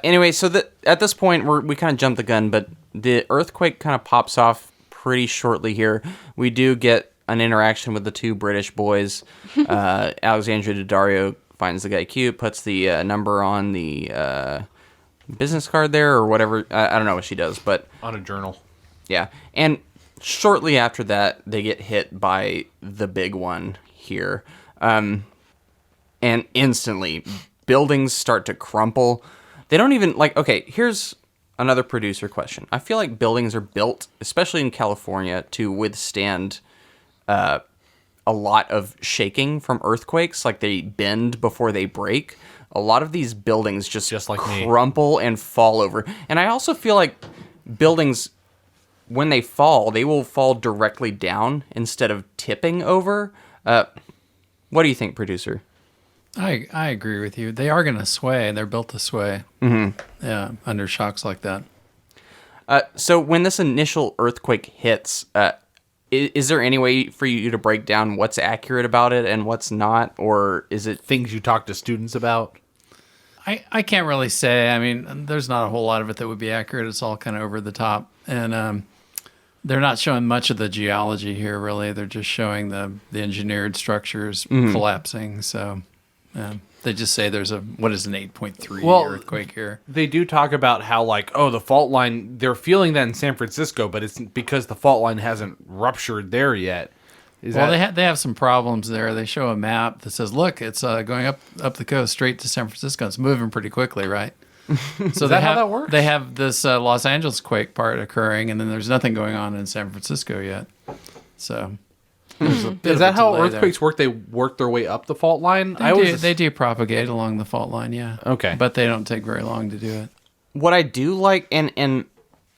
Anyway, so at this point, we kind of jumped the gun, but the earthquake kind of pops off pretty shortly here. We do get an interaction with the two British boys. Alexandra Daddario finds the guy cute, puts the number on the business card there or whatever. I don't know what she does, but On a journal. yeah. And shortly after that, they get hit by the big one here. And instantly, buildings start to crumple. They don't even, like, okay, here's another producer question. I feel like buildings are built, especially in California, to withstand a lot of shaking from earthquakes. Like, they bend before they break. A lot of these buildings just like me. crumple and fall over. And I also feel like buildings, when they fall, they will fall directly down instead of tipping over. What do you think, producer? I agree with you. They are going to sway. They're built to sway. Mm-hmm. Yeah, under shocks like that. So when this initial earthquake hits, is there any way for you to break down what's accurate about it and what's not? Or is it Things you talk to students about? I can't really say. I mean, there's not a whole lot of it that would be accurate. It's all kind of over the top. And they're not showing much of the geology here, really. They're just showing the engineered structures collapsing. So they just say there's an 8.3 earthquake here. They do talk about how, like, the fault line, they're feeling that in San Francisco, but it's because the fault line hasn't ruptured there yet. They have some problems there. They show a map that says, look, it's going up the coast straight to San Francisco. It's moving pretty quickly, right? So Is that how that works? They have this Los Angeles quake part occurring, and then there's nothing going on in San Francisco yet. So there's a bit Is of that a how delay earthquakes there. work? They work their way up the fault line? They do propagate along the fault line, yeah. Okay. But they don't take very long to do it. what I do like, and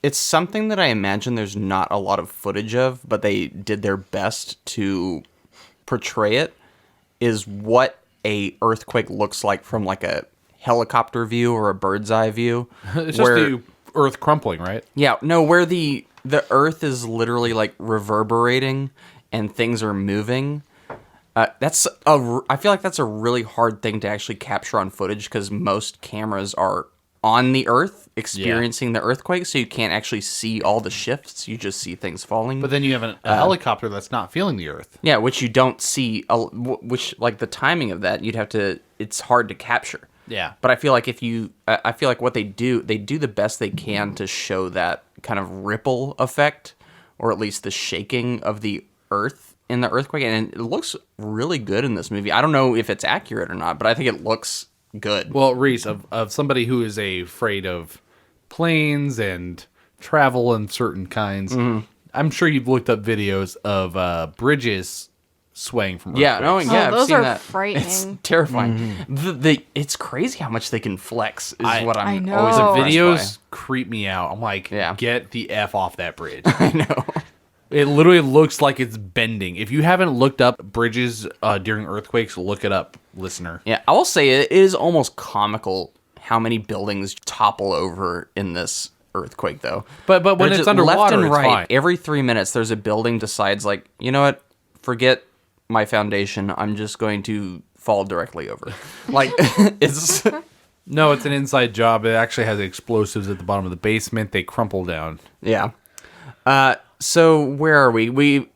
it's something that I imagine there's not a lot of footage of, but they did their best to portray it, is what a earthquake looks like from like a helicopter view or a bird's eye view. It's just the earth crumpling, right? Yeah, no, where the earth is literally like reverberating and things are moving. I feel like that's a really hard thing to actually capture on footage because most cameras are on the earth experiencing the earthquake, so you can't actually see all the shifts. You just see things falling. But then you have a helicopter that's not feeling the earth. Yeah, which you don't see, which, like, the timing of that, it's hard to capture. Yeah. But I feel like I feel like what they do the best they can to show that kind of ripple effect, or at least the shaking of the earth in the earthquake, and it looks really good in this movie. I don't know if it's accurate or not, but I think it looks good. Well, Reese, of somebody who is afraid of planes and travel and certain kinds, I'm sure you've looked up videos of bridges swaying from earthquakes. I've those seen are that. frightening. It's terrifying. It's crazy how much they can flex. What I'm I know. always The impressed Videos creep me out. I'm like, get the F off that bridge. I know. It literally looks like it's bending. If you haven't looked up bridges during earthquakes, look it up, listener. Yeah, I will say it is almost comical how many buildings topple over in this earthquake, though. But when They're it's just underwater, left and it's right, fine. every 3 minutes, there's a building decides, like, you know what? Forget my foundation. I'm just going to fall directly over. Like, it's... No, it's an inside job. It actually has explosives at the bottom of the basement. They crumple down. Yeah. So where are we? We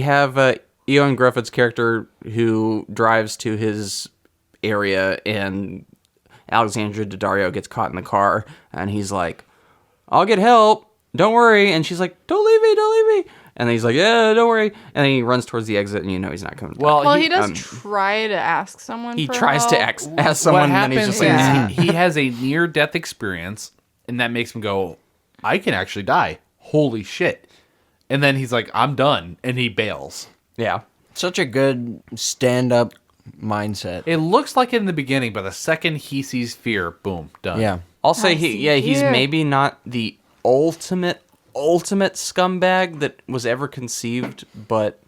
have Ewan Griffith's character who drives to his area, and Alexandra Daddario gets caught in the car, and he's like, "I'll get help. Don't worry." And she's like, "Don't leave me. Don't leave me." And then he's like, "Yeah, don't worry." And then he runs towards the exit, and you know he's not coming back. Well, he does try to ask someone. He for tries help. to ask someone, What and then he's happens just like, is he has a near-death experience, and that makes him go, I can actually die. Holy shit. And then he's like, I'm done. And he bails. yeah. Such a good stand-up mindset. It looks like it in the beginning, but the second he sees fear, boom, done. Yeah. I'll say I he's see. maybe not the ultimate scumbag that was ever conceived, but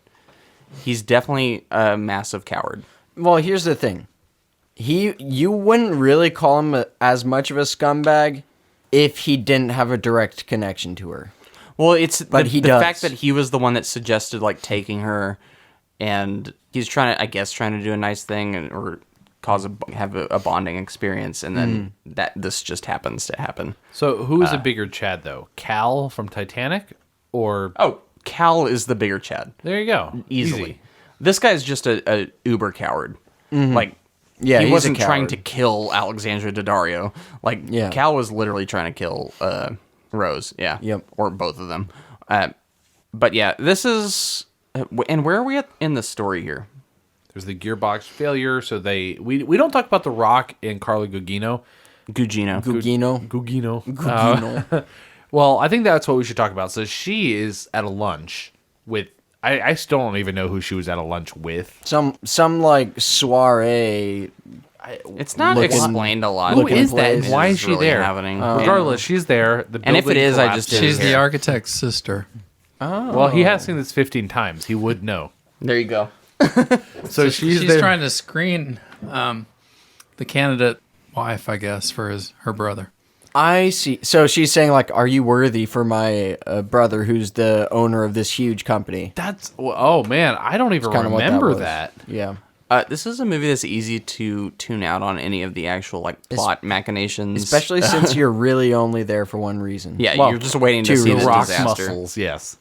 he's definitely a massive coward. Well, here's the thing. You wouldn't really call him as much of a scumbag if he didn't have a direct connection to her. Well, it's But the does. fact that he was the one that suggested like taking her, and he's trying to do a nice thing or have a bonding experience, and then that this just happens to happen. So who is a bigger Chad, though? Cal from Titanic or Cal is the bigger Chad. There you go. Easily. Easy. This guy's just a uber coward. Like, Yeah, he he's a wasn't trying coward. to kill Alexandra Daddario. Like, Yeah. Cal was literally trying to kill Rose. Yeah. Yep. Or both of them. But yeah, this is... And where are we at in the story here? There's the gearbox failure, so we don't talk about The Rock and Carla Gugino. Gugino. Gugino. Well, I think that's what we should talk about. So she is at a lunch with... I still don't even know who she was at a lunch with. Some like soiree. It's not Looking- explained a lot. Who is that? place Why is she really there? happening. Regardless, she's there. The And if it building is, I just collapses. didn't She's the care. architect's sister. Well, he has seen this 15 times. He would know. There you go. So she's She's there. trying to screen the candidate wife, I guess, for her brother. I see. So she's saying like, "Are you worthy for my brother, who's the owner of this huge company?" That's... Oh, man. I don't even Kinda what remember was. that. Yeah. This is a movie that's easy to tune out on any of the actual like plot machinations. Especially since you're really only there for one reason. Yeah, Well, you're just waiting to two see reasons. the Rock disaster. muscles, yes.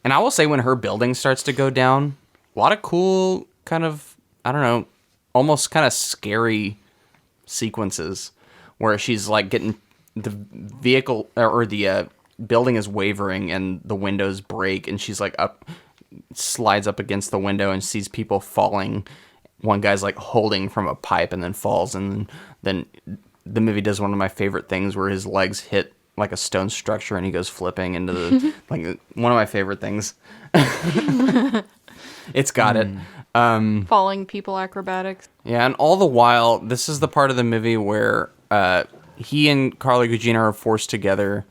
And I will say, when her building starts to go down, a lot of cool kind of, I don't know, almost kind of scary sequences where she's like getting the vehicle or the building is wavering and the windows break and she's like slides up against the window and sees people falling. One guy's like holding from a pipe and then falls, and then the movie does one of my favorite things where his legs hit like a stone structure and he goes flipping into the like one of my favorite things. It's got it. Falling people acrobatics. Yeah, and all the while, this is the part of the movie where he and Carla Gugino are forced together,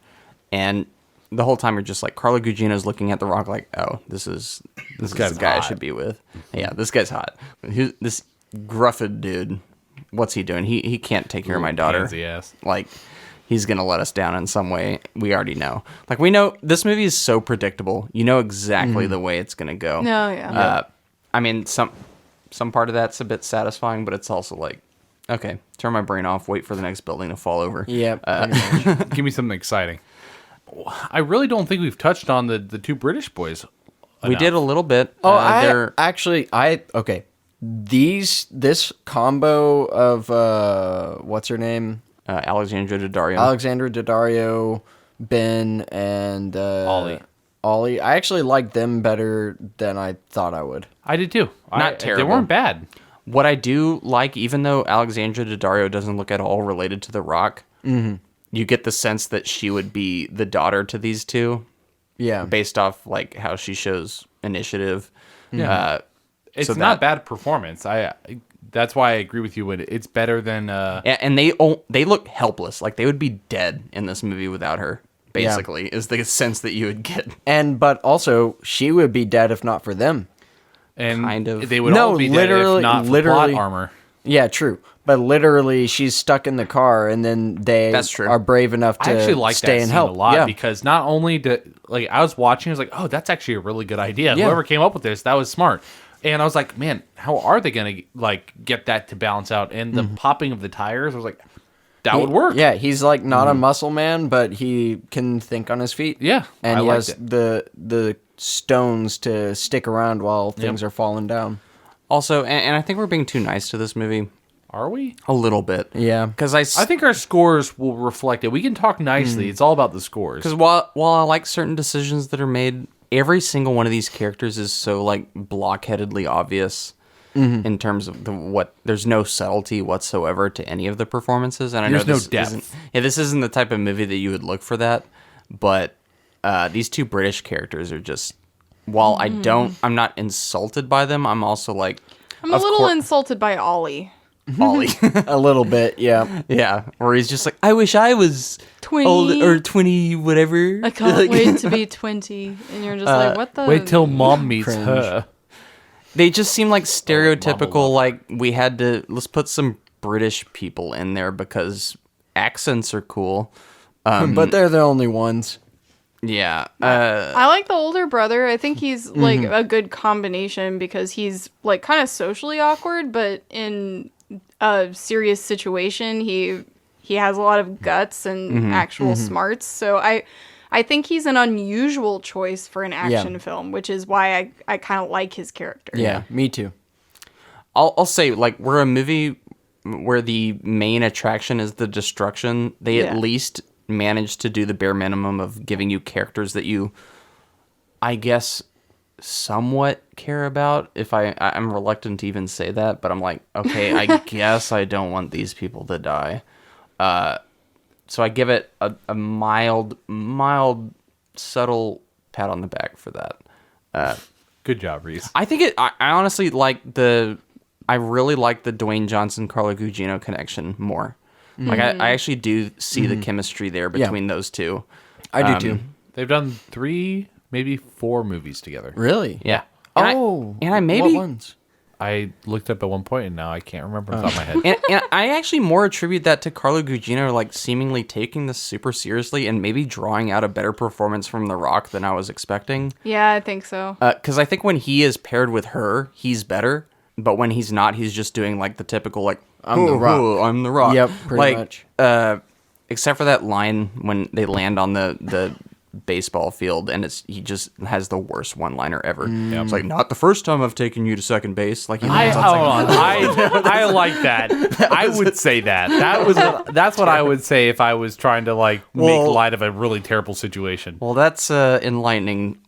and the whole time you're just like, Carla Gugino's looking at The Rock like, oh, this is the guy I should be with. Yeah, this guy's hot. This gruffed dude, what's he doing? He can't take care of my daughter. Pansy ass. Like, he's going to let us down in some way. We already know. Like, we know this movie is so predictable. You know exactly the way it's going to go. No, yeah. I mean, some part of that's a bit satisfying, but it's also like, okay, turn my brain off, wait for the next building to fall over. Yeah. Give me something exciting. I really don't think we've touched on the two British boys. We did a little bit. Oh, they're okay. This combo of what's her name? Alexandra Daddario. Alexandra Daddario, Ben, and Ollie. I actually like them better than I thought I would. I did too. Not terrible. They weren't bad. What I do like, even though Alexandra Daddario doesn't look at all related to The Rock, you get the sense that she would be the daughter to these two. Yeah. Based off like how she shows initiative. Yeah. It's so not bad performance. That's why I agree with you. When it's better than. And they look helpless. Like they would be dead in this movie without her. Basically, is the sense that you would get. But also she would be dead if not for them. And kind of. They would all be dead if not for plot armor. Yeah, true. But literally, she's stuck in the car, and then they are brave enough to I actually like stay that and scene help a lot yeah. because not only I was watching, I was like, oh, that's actually a really good idea. Yeah. Whoever came up with this, that was smart. And I was like, man, how are they gonna get that to balance out? And the popping of the tires, I was like, that would work. Yeah, he's like not a muscle man, but he can think on his feet. Yeah, and I he liked has the stones to stick around while things are falling down. Also, and I think we're being too nice to this movie. Are we? A little bit. Yeah. Because I think our scores will reflect it. We can talk nicely. It's all about the scores. Because while I like certain decisions that are made, every single one of these characters is so like blockheadedly obvious in terms of there's no subtlety whatsoever to any of the performances. And I know there's no depth. This isn't the type of movie that you would look for that. But these two British characters are just, while I'm not insulted by them, I'm also like, I'm a little insulted by Ollie. Ollie. A little bit, yeah. Yeah, where he's just like, I wish I was 20 old or 20, whatever. I can't wait to be 20. And you're just like, what the? Wait till mom meets her. They just seem like stereotypical, like we had to, let's put some British people in there because accents are cool. But they're the only ones. Yeah. I like the older brother. I think he's like a good combination because he's like kind of socially awkward, but in a serious situation, he has a lot of guts and actual smarts. So I I think he's an unusual choice for an action film, which is why I kind of like his character. Yeah, me too. I'll say, like, we're a movie where the main attraction is the destruction. They at least managed to do the bare minimum of giving you characters that you, I guess, somewhat care about. If I'm reluctant to even say that, but I'm like, okay, I guess I don't want these people to die. So I give it a mild, subtle pat on the back for that. Good job, Reese. I think I honestly like I really like the Dwayne Johnson, Carla Gugino connection more. Like I actually do see the chemistry there between those two. I do too. They've done 3, maybe 4 movies together. Really? Yeah. Oh. And I maybe What ones? I looked up at one point and now I can't remember off the top of my head. and I actually more attribute that to Carla Gugino, like, seemingly taking this super seriously and maybe drawing out a better performance from The Rock than I was expecting. Yeah, I think so. Because I think when he is paired with her, he's better. But when he's not, he's just doing, like, the typical, like, I'm the Rock. I'm the Rock. Yep, pretty much. Except for that line when they land on the baseball field, and he just has the worst one-liner ever. It's like, not the first time I've taken you to second base. Like, I like that. I would say that. That's what I would say if I was trying to, like, make light of a really terrible situation. Well, that's enlightening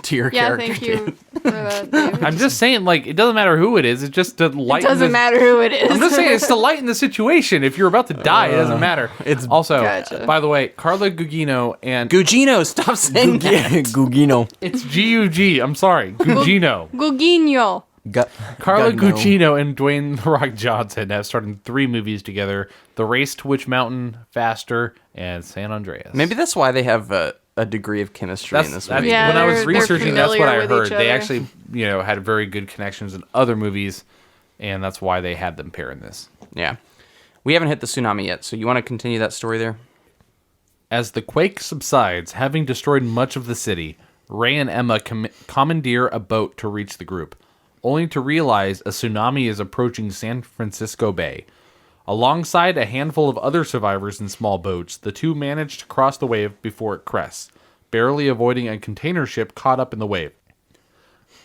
to your character. Thank you for that, dude. I'm just saying, like, it doesn't matter who it is. It's just to lighten. It doesn't matter who it is. I'm just saying it's to lighten the situation. If you're about to die, it doesn't matter. It's also, Gotcha. by the way, Carla Gugino and Gugino, stop saying that. Gugino. it's G-U-G. I'm sorry, Gugino. Gugino. Carla Gugino. Gugino and Dwayne "The Rock" Johnson have started 3 movies together: The Race to Witch Mountain, Faster, and San Andreas. Maybe that's why they have a degree of chemistry in this movie. Yeah, when I was they're researching, that's what I familiar with heard. each They other. actually, had very good connections in other movies, and that's why they had them pair in this. Yeah. We haven't hit the tsunami yet, so you want to continue that story there? As the quake subsides, having destroyed much of the city, Ray and Emma commandeer a boat to reach the group, only to realize a tsunami is approaching San Francisco Bay. Alongside a handful of other survivors in small boats, the two manage to cross the wave before it crests, barely avoiding a container ship caught up in the wave.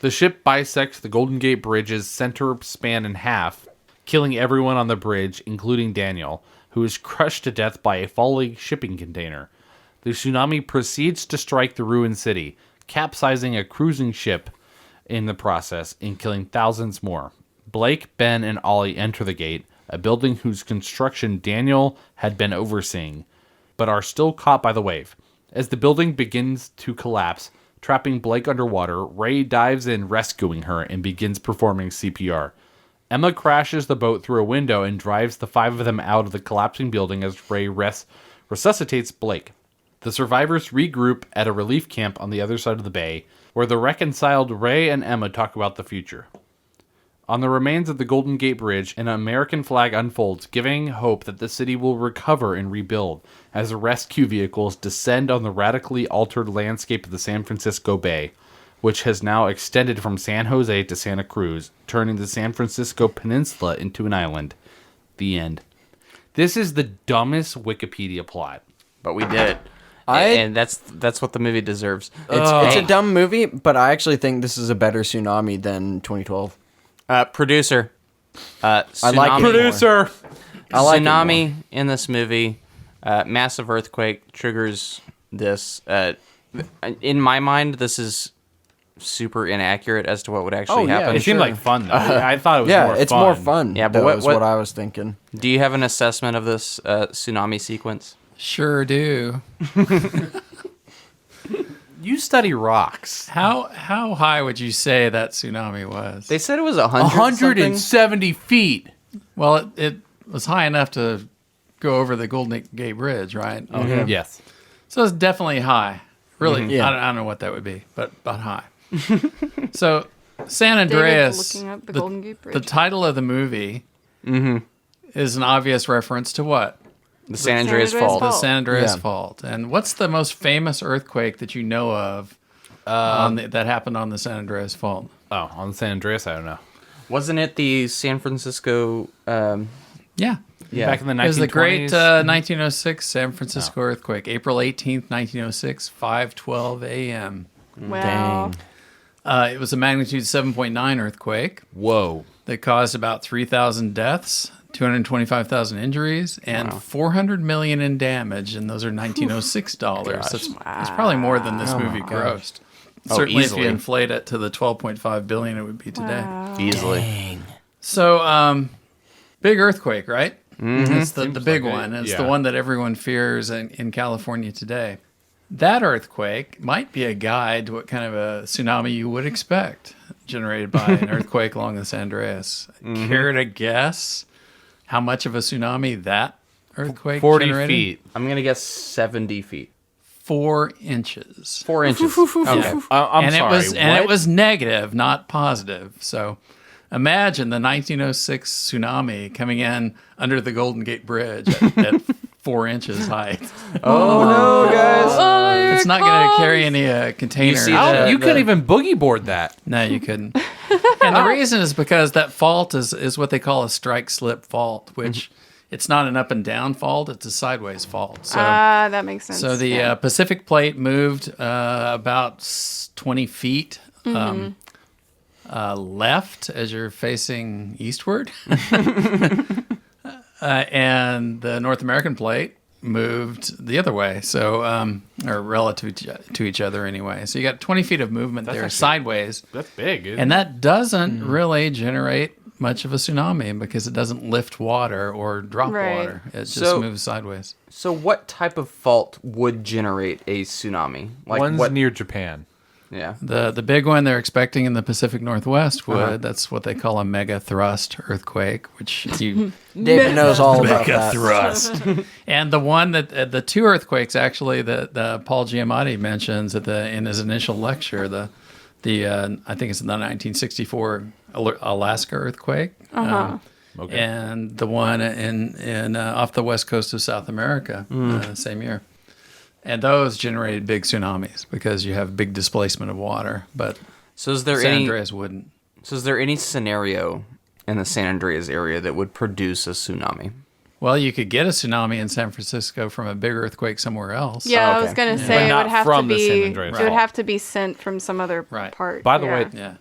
The ship bisects the Golden Gate Bridge's center span in half, killing everyone on the bridge, including Daniel, who is crushed to death by a falling shipping container. The tsunami proceeds to strike the ruined city, capsizing a cruising ship in the process and killing thousands more. Blake, Ben, and Ollie enter the gate, a building whose construction Daniel had been overseeing, but are still caught by the wave. As the building begins to collapse, trapping Blake underwater, Ray dives in, rescuing her, and begins performing CPR. Emma crashes the boat through a window and drives the 5 of them out of the collapsing building as Ray resuscitates Blake. The survivors regroup at a relief camp on the other side of the bay, where the reconciled Ray and Emma talk about the future. On the remains of the Golden Gate Bridge, an American flag unfolds, giving hope that the city will recover and rebuild as rescue vehicles descend on the radically altered landscape of the San Francisco Bay, which has now extended from San Jose to Santa Cruz, turning the San Francisco Peninsula into an island. The end. This is the dumbest Wikipedia plot. But we did it. And that's what the movie deserves. It's a dumb movie, but I actually think this is a better tsunami than 2012. Producer. I like Tsunami. it Producer! I like it Tsunami in this movie. Massive earthquake triggers this. In my mind, this is super inaccurate as to what would actually happen. It seemed like fun, though. I thought it was more fun. it's more fun. Yeah, but that what- was what- what I was thinking. Do you have an assessment of this tsunami sequence? Sure do. You study rocks. How high would you say that tsunami was? They said it was 100 170 feet. Well, it was high enough to go over the Golden Gate Bridge, right? Okay. Yes. So it's definitely high. Really, Yeah. I don't know what that would be, but high. So San David's Andreas, looking up the Golden Gate Bridge. the title of the movie is an obvious reference to what? The San Andreas Andreas Fault. The Fault. San Andreas Yeah. Fault. And what's the most famous earthquake that you know of that happened on the San Andreas Fault? Oh, on San Andreas, I don't know. Wasn't it the San Francisco? Yeah. Yeah. Back in the 1920s. It was the great 1906 San Francisco earthquake, April 18th, 1906, 5:12 a.m. Wow. It was a magnitude 7.9 earthquake Whoa. that caused about 3,000 deaths, 225,000 injuries, and $400 million in damage. And those are 1906 dollars. That's it's probably more than this movie grossed. Certainly, if easily. you inflate it to the 12.5 billion, it would be today. Wow. Easily. So, big earthquake, right? It's the big like one. it, It's yeah. the one that everyone fears in California today. That earthquake might be a guide to what kind of a tsunami you would expect generated by an earthquake along the San Andreas. Care to guess how much of a tsunami that earthquake 40 generated? feet. I'm going to guess 70 feet. 4 inches. 4 inches. Okay. I'm and sorry. it was negative, not positive. So imagine the 1906 tsunami coming in under the Golden Gate Bridge at 4 inches height. Oh, no, guys. It's not going to carry any containers. You couldn't even boogie board that. No, you couldn't. And the reason is because that fault is what they call a strike slip fault, which it's not an up and down fault; it's a sideways fault. So, That makes sense. so the Yeah. Pacific Plate moved about 20 feet left as you're facing eastward, and the North American Plate moved the other way. So, or relative to each other anyway. So you got 20 feet of movement there sideways. That's big. Isn't And that doesn't really generate much of a tsunami because it doesn't lift water or drop Right. water. It just So- moves sideways. So what type of fault would generate a tsunami? Like One's what? near Japan. Yeah. The big one they're expecting in the Pacific Northwest would. That's what they call a mega thrust earthquake, which you David knows all about that. thrust. And the one that the two earthquakes actually that Paul Giamatti mentions in his initial lecture, the I think it's the 1964 Alaska earthquake, and the one in off the west coast of South America same year. And those generated big tsunamis because you have big displacement of water. But So is there San any? Andreas wouldn't. So is there any scenario in the San Andreas area that would produce a tsunami? Well, you could get a tsunami in San Francisco from a big earthquake somewhere else. Yeah, I okay. was gonna But say it not would have from to the San be. Andreas It would fault. have to be sent from some other Right. part. By the yeah. way, Yeah.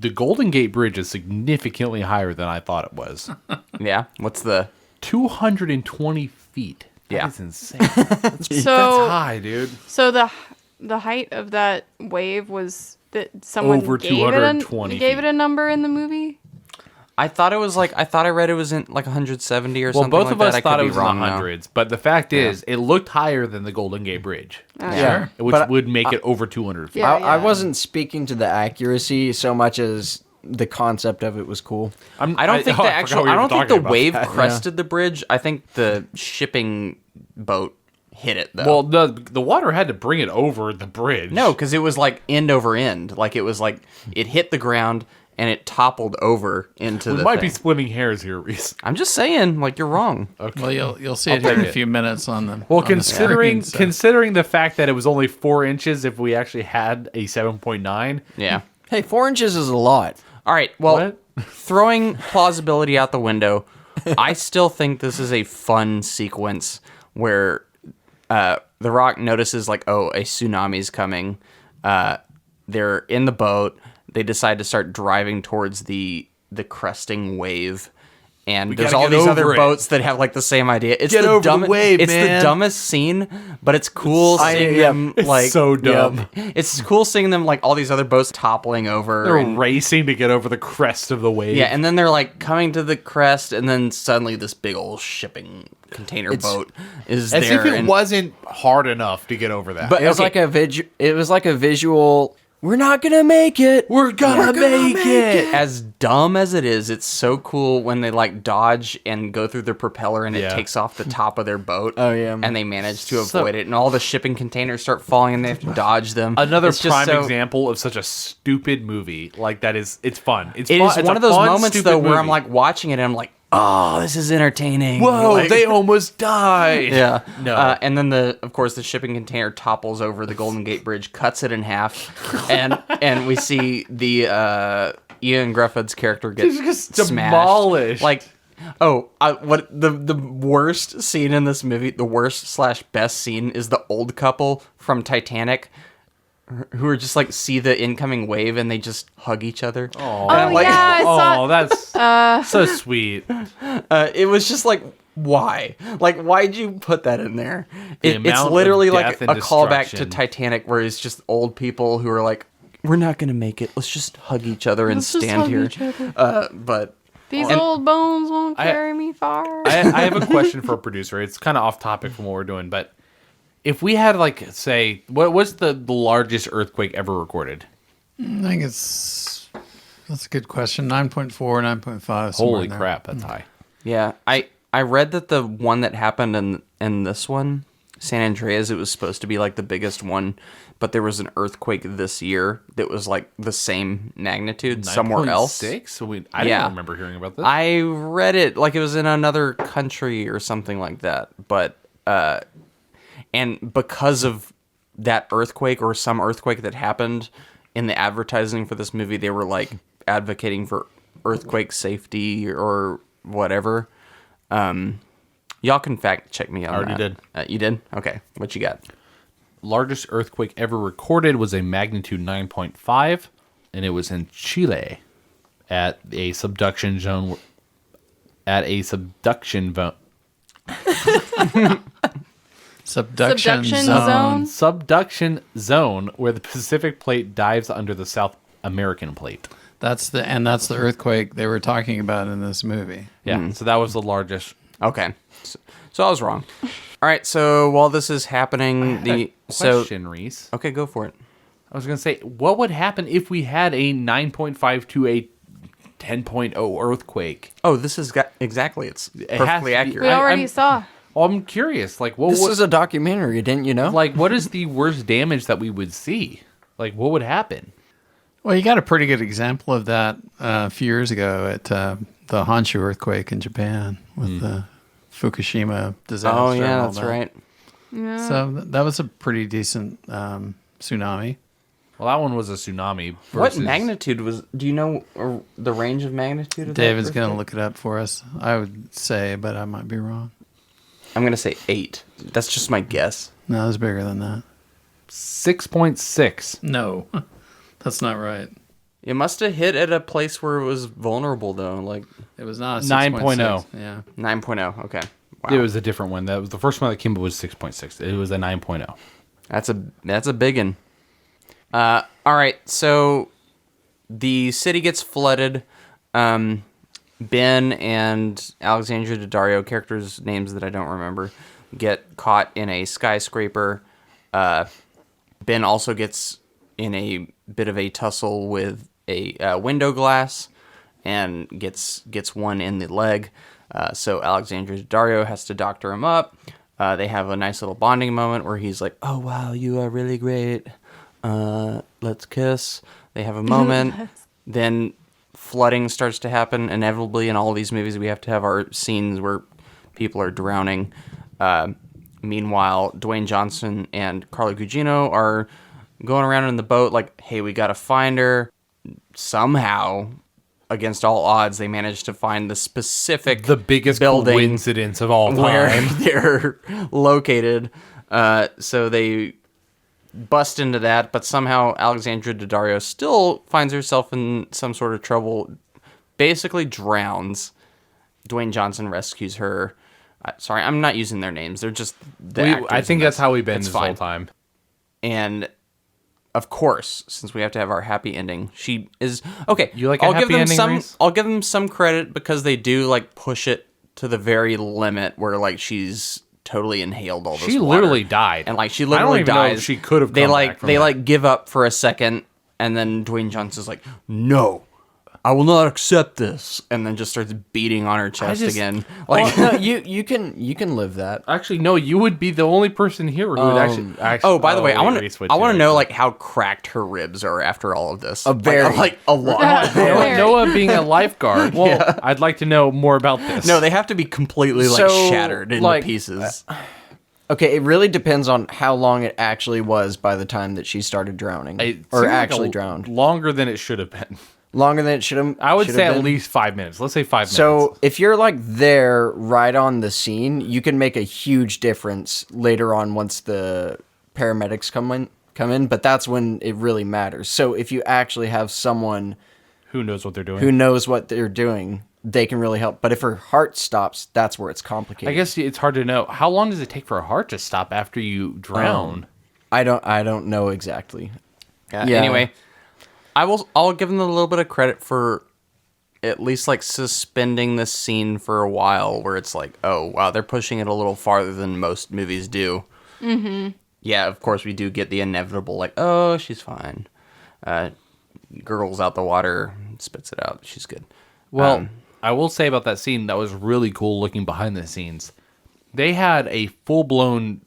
the Golden Gate Bridge is significantly higher than I thought it was. Yeah. What's the? 220 feet. Yeah. That's insane. That's So high, dude. So the height of that wave was that someone Over gave 220 gave it feet. a number in the movie. I thought it was like I thought I read it was in like 170 or Well, something. both like of that. us I thought could it be was wrong in the now. hundreds, but the fact is, it looked higher than the Golden Gate Bridge, Yeah. which But would make it over 200 feet. Yeah. I wasn't speaking to the accuracy so much as the concept of it was cool. I don't think I the forgot we I were don't think talking the about wave that. crested the bridge. I think the shipping boat hit it though. Well, the water had to bring it over the bridge. no, because it was like end over end. Like it was like it hit the ground and it toppled over into we the might be thing. splitting hairs here, Reese. I'm just saying, like you're wrong. Well, you'll see it here in a few minutes on the Well, on the considering screen, so. considering the fact that it was only 4 inches, if we actually had a 7.9, Yeah. Hey, 4 inches is a lot. All right. Well, What? throwing plausibility out the window, I still think this is a fun sequence where The Rock notices like, oh, a tsunami's coming. They're in the boat. They decide to start driving towards the cresting wave. And there's gotta all get these over other it. boats that have like the same idea. It's Get the over the dumbest wave, It's the man. dumbest scene, but it's cool seeing them like so dumb. It's cool seeing them like all these other boats toppling over. They're and- racing to get over the crest of the wave. yeah, and then they're like coming to the crest, and then suddenly this big old shipping container boat is as there. if it and- wasn't hard enough to get over that. But It was okay, like a visual. We're not gonna make it. we're gonna make it. as dumb as it is, it's so cool when they like dodge and go through their propeller, and it Yeah. takes off the top of their boat. Oh, yeah. and they manage to avoid it, and all the shipping containers start falling, and they have to dodge them. Another It's just prime so- example of such a stupid movie. Like that is, it's fun. It's It fun. is It's one a of those fun, moments stupid though where I'm movie. like watching it, and I'm like, oh, this is entertaining. whoa, Like- they almost died. Yeah. No. And then of course, the shipping container topples over the Golden Gate Bridge, cuts it in half, and we see the Ian Gruffudd's character get Just smashed. demolished. Like What the worst scene in this movie, the worst/best scene is the old couple from Titanic who are just like see the incoming wave and they just hug each other. Oh, I saw. Oh, that's so sweet. It was just like, why? Like, why'd you put that in there? It's amount literally of like death and a callback to destruction. Titanic, where it's just old people who are like, we're not gonna make it. Let's just hug each other and Let's just stand hug here. each other. But These old bones won't carry me far. I have a question for a producer. It's kind of off topic from what we're doing, but if we had, like, say, what's the largest earthquake ever recorded? I think that's a good question. 9.4, 9.5. somewhere Holy in there. crap, that's high. yeah, I read that the one that happened in this one, San Andreas, it was supposed to be like the biggest one, but there was an earthquake this year that was like the same magnitude somewhere else. 9.6? I didn't remember hearing about this. I read it like it was in another country or something like that, but and because of that earthquake or some earthquake that happened in the advertising for this movie, they were like advocating for earthquake safety or whatever. Y'all can fact check me on I already that. did. You did? Okay. What you got? Largest earthquake ever recorded was a magnitude 9.5, and it was in Chile at a subduction zone. Subduction Subduction zone. zone. Subduction zone where the Pacific plate dives under the South American plate. That's the earthquake they were talking about in this movie. Yeah, so that was the largest. Okay. So I was wrong. All right. So while this is happening, Question, Reese. Okay, go for it. I was going to say, what would happen if we had a 9.5 to a 10.0 earthquake? Oh, this is exactly. It's perfectly accurate. We already saw. Well, I'm curious. Like, what? This is a documentary, didn't you know? Like, what is the worst damage that we would see? Like, what would happen? Well, you got a pretty good example of that a few years ago at the Honshu earthquake in Japan with the Fukushima disaster. Oh and yeah, all that's that. right. Yeah. So that was a pretty decent tsunami. Well, that one was a tsunami. What versus- magnitude was? Do you know the range of magnitude? Of David's that going to earthquake? look it up for us. I would say, but I might be wrong. I'm gonna say 8. That's just my guess. No, it was bigger than that. 6.6. No, that's not right. It must have hit at a place where it was vulnerable, though. Like It was not a 9.0. 6.6. Yeah. 9.0. Okay. Wow. It was a different one. That was the first one that came up was 6.6. It was a 9.0. That's a big one. All right. So the city gets flooded. Ben and Alexandra Daddario, characters' names that I don't remember, get caught in a skyscraper. Ben also gets in a bit of a tussle with a window glass and gets one in the leg. So Alexandra Daddario has to doctor him up. They have a nice little bonding moment where he's like, "Oh wow, you are really great. Let's kiss." They have a moment. Then flooding starts to happen. Inevitably, in all these movies, we have to have our scenes where people are drowning. Meanwhile, Dwayne Johnson and Carla Gugino are going around in the boat like, hey, we got to find her. Somehow, against all odds, they manage to find the specific The biggest building coincidence of all where time. they're located. So they bust into that, but somehow Alexandra Daddario still finds herself in some sort of trouble, basically drowns. Dwayne Johnson rescues her. Sorry, I'm not using their names. They're just the actors I think in that's this. how we've been It's this fine. whole time. And of course, since we have to have our happy ending, she is okay. You like a I'll happy give them ending, some. Reese? I'll give them some credit because they do like push it to the very limit where like she's totally inhaled all this. She water. literally died. and like she I literally don't even know if dies. she could have They come like back from they that. like give up for a second, and then Dwayne Johnson's like, "No, I will not accept this," and then just starts beating on her chest just- again. Like, Well, no, you can live that. Actually, no, you would be the only person here who would actually. oh, by the way, I want Reese would to too. know like how cracked her ribs are after all of this. very. like a lot. Noah being a lifeguard. Well, I'd like to know more about this. No, they have to be completely like So, shattered into like, pieces. Okay, it really depends on how long it actually was by the time that she started drowning, It or seemed like actually a drowned. longer than it should have been. Longer than it should have. I would say at least 5 minutes. Let's say 5 minutes. So if you're like there right on the scene, you can make a huge difference later on once the paramedics come in. But that's when it really matters. So if you actually have someone who knows what they're doing, they can really help. But if her heart stops, that's where it's complicated. I guess it's hard to know. How long does it take for a heart to stop after you drown? I don't know exactly. Yeah. Anyway, I'll give them a little bit of credit for at least like suspending the scene for a while, where it's like, oh wow, they're pushing it a little farther than most movies do. Mm-hmm. Yeah, of course we do get the inevitable like, oh, she's fine. Gurgles out the water, spits it out. She's good. Well, I will say about that scene, that was really cool looking behind the scenes. They had a full-blown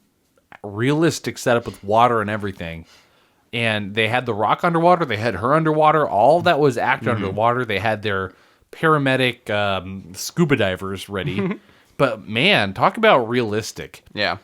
realistic setup with water and everything. And they had the Rock underwater. They had her underwater. All that was acted underwater. They had their paramedic scuba divers ready. But man, talk about realistic. Yeah.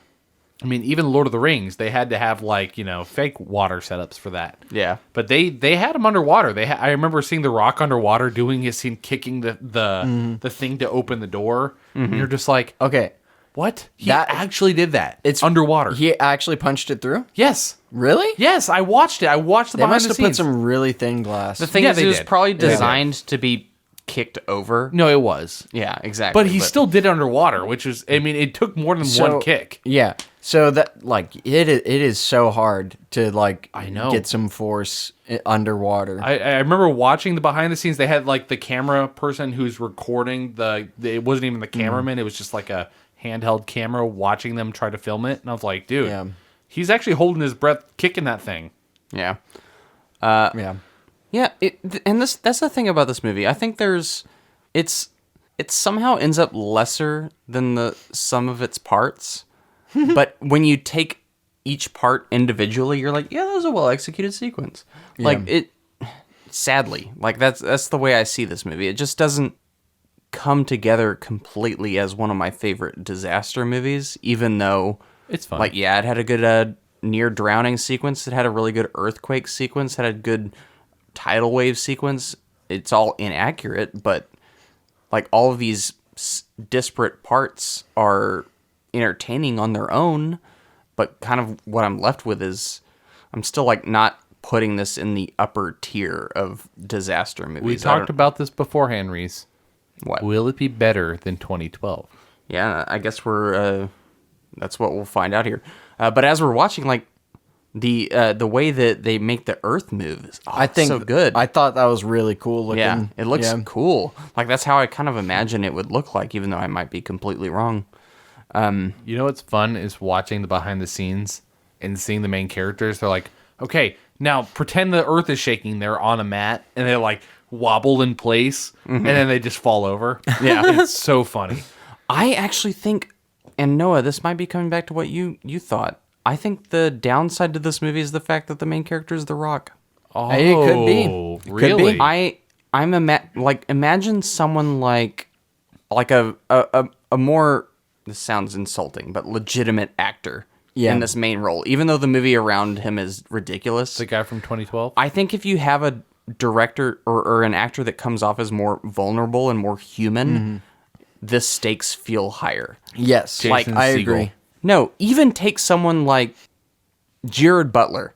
I mean, even Lord of the Rings, they had to have like, fake water setups for that. Yeah. But they had them underwater. I remember seeing the Rock underwater doing his scene, kicking the thing to open the door. And you're just like, Okay. what? He actually did that. It's underwater. He actually punched it through? Yes. Really? Yes, I watched it. I watched the They behind must the have scenes. put some really thin glass. The thing Yeah, is, they it was did. probably They did. designed to be kicked over. No, it was. Yeah, exactly. But he still did it underwater, which is, I mean, it took more than one kick. Yeah. So that it is so hard to I know. get some force underwater. I remember watching the behind the scenes. They had like the camera person who's recording it wasn't even the cameraman. It was just like a handheld camera watching them try to film it. And I was like, dude, he's actually holding his breath, kicking that thing. Yeah. Yeah. Yeah, that's the thing about this movie. I think it somehow ends up lesser than the sum of its parts. But when you take each part individually, you're like, yeah, that was a well executed sequence. Yeah. Like sadly, like that's the way I see this movie. It just doesn't come together completely as one of my favorite disaster movies, even though it's fun. Like, yeah, it had a good near drowning sequence. It had a really good earthquake sequence. It had a good tidal wave sequence. It's all inaccurate, but like all of these disparate parts are entertaining on their own. But kind of what I'm left with is I'm still like not putting this in the upper tier of disaster movies. We talked about this beforehand, Reese. What? Will it be better than 2012? Yeah, I guess that's what we'll find out here. But as we're watching, like the way that they make the Earth move is I think so good. I thought that was really cool looking. Yeah, it looks cool. Like that's how I kind of imagine it would look like, even though I might be completely wrong. You know what's fun is watching the behind the scenes and seeing the main characters. They're like, okay, now pretend the Earth is shaking. They're on a mat and they're like wobble in place, and then they just fall over. Yeah, it's so funny. I actually think, and Noah, this might be coming back to what you thought. I think the downside to this movie is the fact that the main character is The Rock. Oh, it could be. Really? Imagine someone like a more, this sounds insulting, but legitimate actor in this main role, even though the movie around him is ridiculous. The guy from 2012? I think if you have a director or an actor that comes off as more vulnerable and more human, the stakes feel higher. Yes, Jason I Segel. agree. No, even take someone like Jared Butler.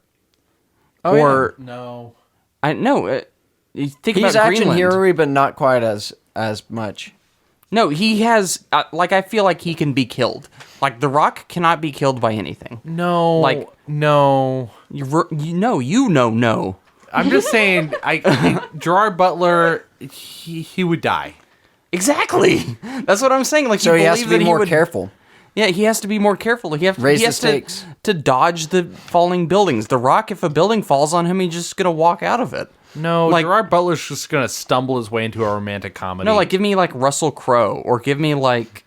No. I know. You think He's about action Greenland. hero, but not quite as much. No, he has. I feel like he can be killed. Like The Rock cannot be killed by anything. No. Like no. No. I'm just saying, Gerard Butler, he would die. Exactly. That's what I'm saying. Like, So you he has to believe be that more would, careful. Yeah, he has to be more careful. He has Raise he the has stakes. to dodge the falling buildings. The Rock, if a building falls on him, he's just gonna walk out of it. No, Like- Gerard Butler's just going to stumble his way into a romantic comedy. No, like give me like Russell Crowe, or give me like,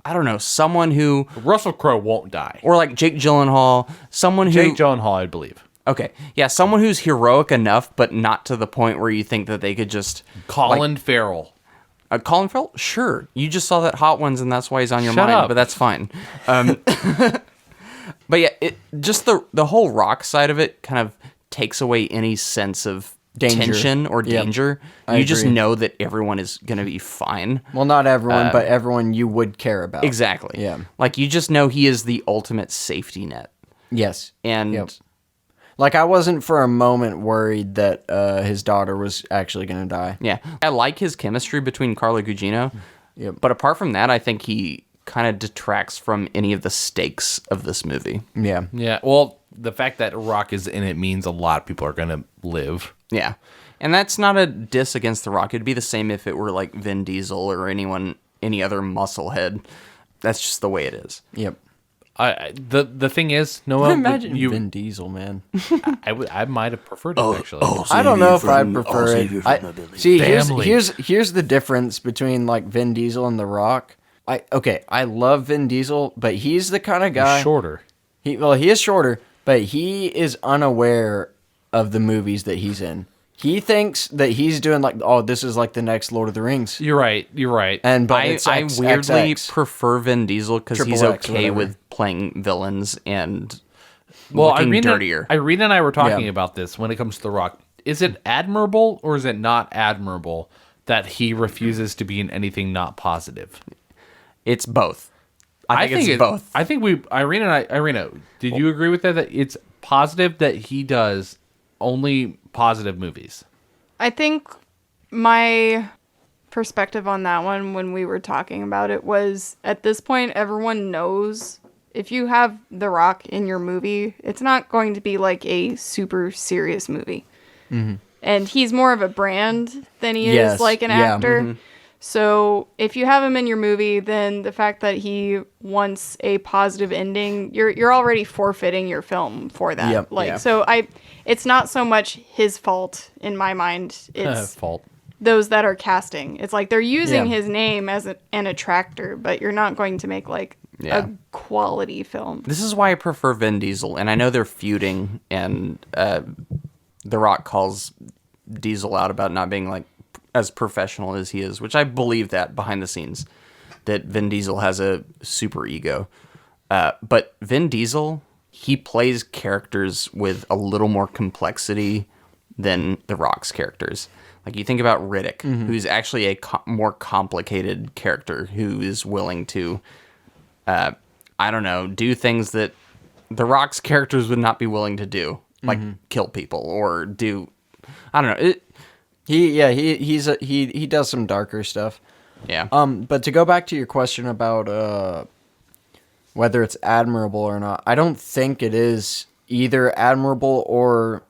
I don't know, someone who, Russell Crowe won't die. or like Jake Gyllenhaal, someone who. Jake Gyllenhaal, I believe. Okay, yeah, someone who's heroic enough, but not to the point where you think that they could just. Colin Farrell. Colin Farrell? Sure. You just saw that Hot Ones, and that's why he's on your Shut mind, up. but that's fine. But yeah, just the whole Rock side of it kind of takes away any sense of tension or Yep. danger, I you just agree. know that everyone is going to be fine. Well, not everyone, but everyone you would care about. Exactly. Yeah. Like, you just know he is the ultimate safety net. Yes. And Yep. Like, I wasn't for a moment worried that his daughter was actually going to die. yeah, I like his chemistry between Carla Gugino. Yep. But apart from that, I think he kind of detracts from any of the stakes of this movie. Yeah. Yeah, well, the fact that Rock is in it means a lot of people are going to live. Yeah. And that's not a diss against The Rock. It'd be the same if it were like Vin Diesel or any other musclehead. That's just the way it is. Yep. The thing is, Noah, Imagine you, Vin Diesel, man. I might have preferred it actually. I don't know if I'd prefer it. See, Family. here's the difference between like Vin Diesel and The Rock. I love Vin Diesel, but he's the kind of guy. Shorter. He is shorter, but he is unaware of the movies that he's in. He thinks that he's doing like, oh, this is like the next Lord of the Rings. You're right. And but I it's weirdly XX. prefer Vin Diesel because he's Triple X, okay whatever. with playing villains and Well, looking dirtier. Irene and I were talking Yeah. about this when it comes to The Rock. Is it admirable or is it not admirable that he refuses to be in anything not positive? It's both. I think it's both. I think Irina, did you agree with that? That it's positive that he does only positive movies? I think my perspective on that one when we were talking about it was, at this point, everyone knows if you have The Rock in your movie, it's not going to be like a super serious movie. Mm-hmm. And he's more of a brand than he Yes, is like an yeah, actor. mm-hmm. So if you have him in your movie, then the fact that he wants a positive ending, you're already forfeiting your film for that. Yep, yeah. So it's not so much his fault in my mind. It's Fault. those that are casting. It's like they're using Yeah. his name as an attractor, but you're not going to make like Yeah. a quality film. This is why I prefer Vin Diesel, and I know they're feuding, and The Rock calls Diesel out about not being like as professional as he is, which I believe that behind the scenes, that Vin Diesel has a super ego. But Vin Diesel, he plays characters with a little more complexity than The Rock's characters. Like, you think about Riddick, who's actually a more complicated character who is willing to, do things that The Rock's characters would not be willing to do, like kill people or do, I don't know. He does some darker stuff. Yeah. But to go back to your question about whether it's admirable or not, I don't think it is either admirable or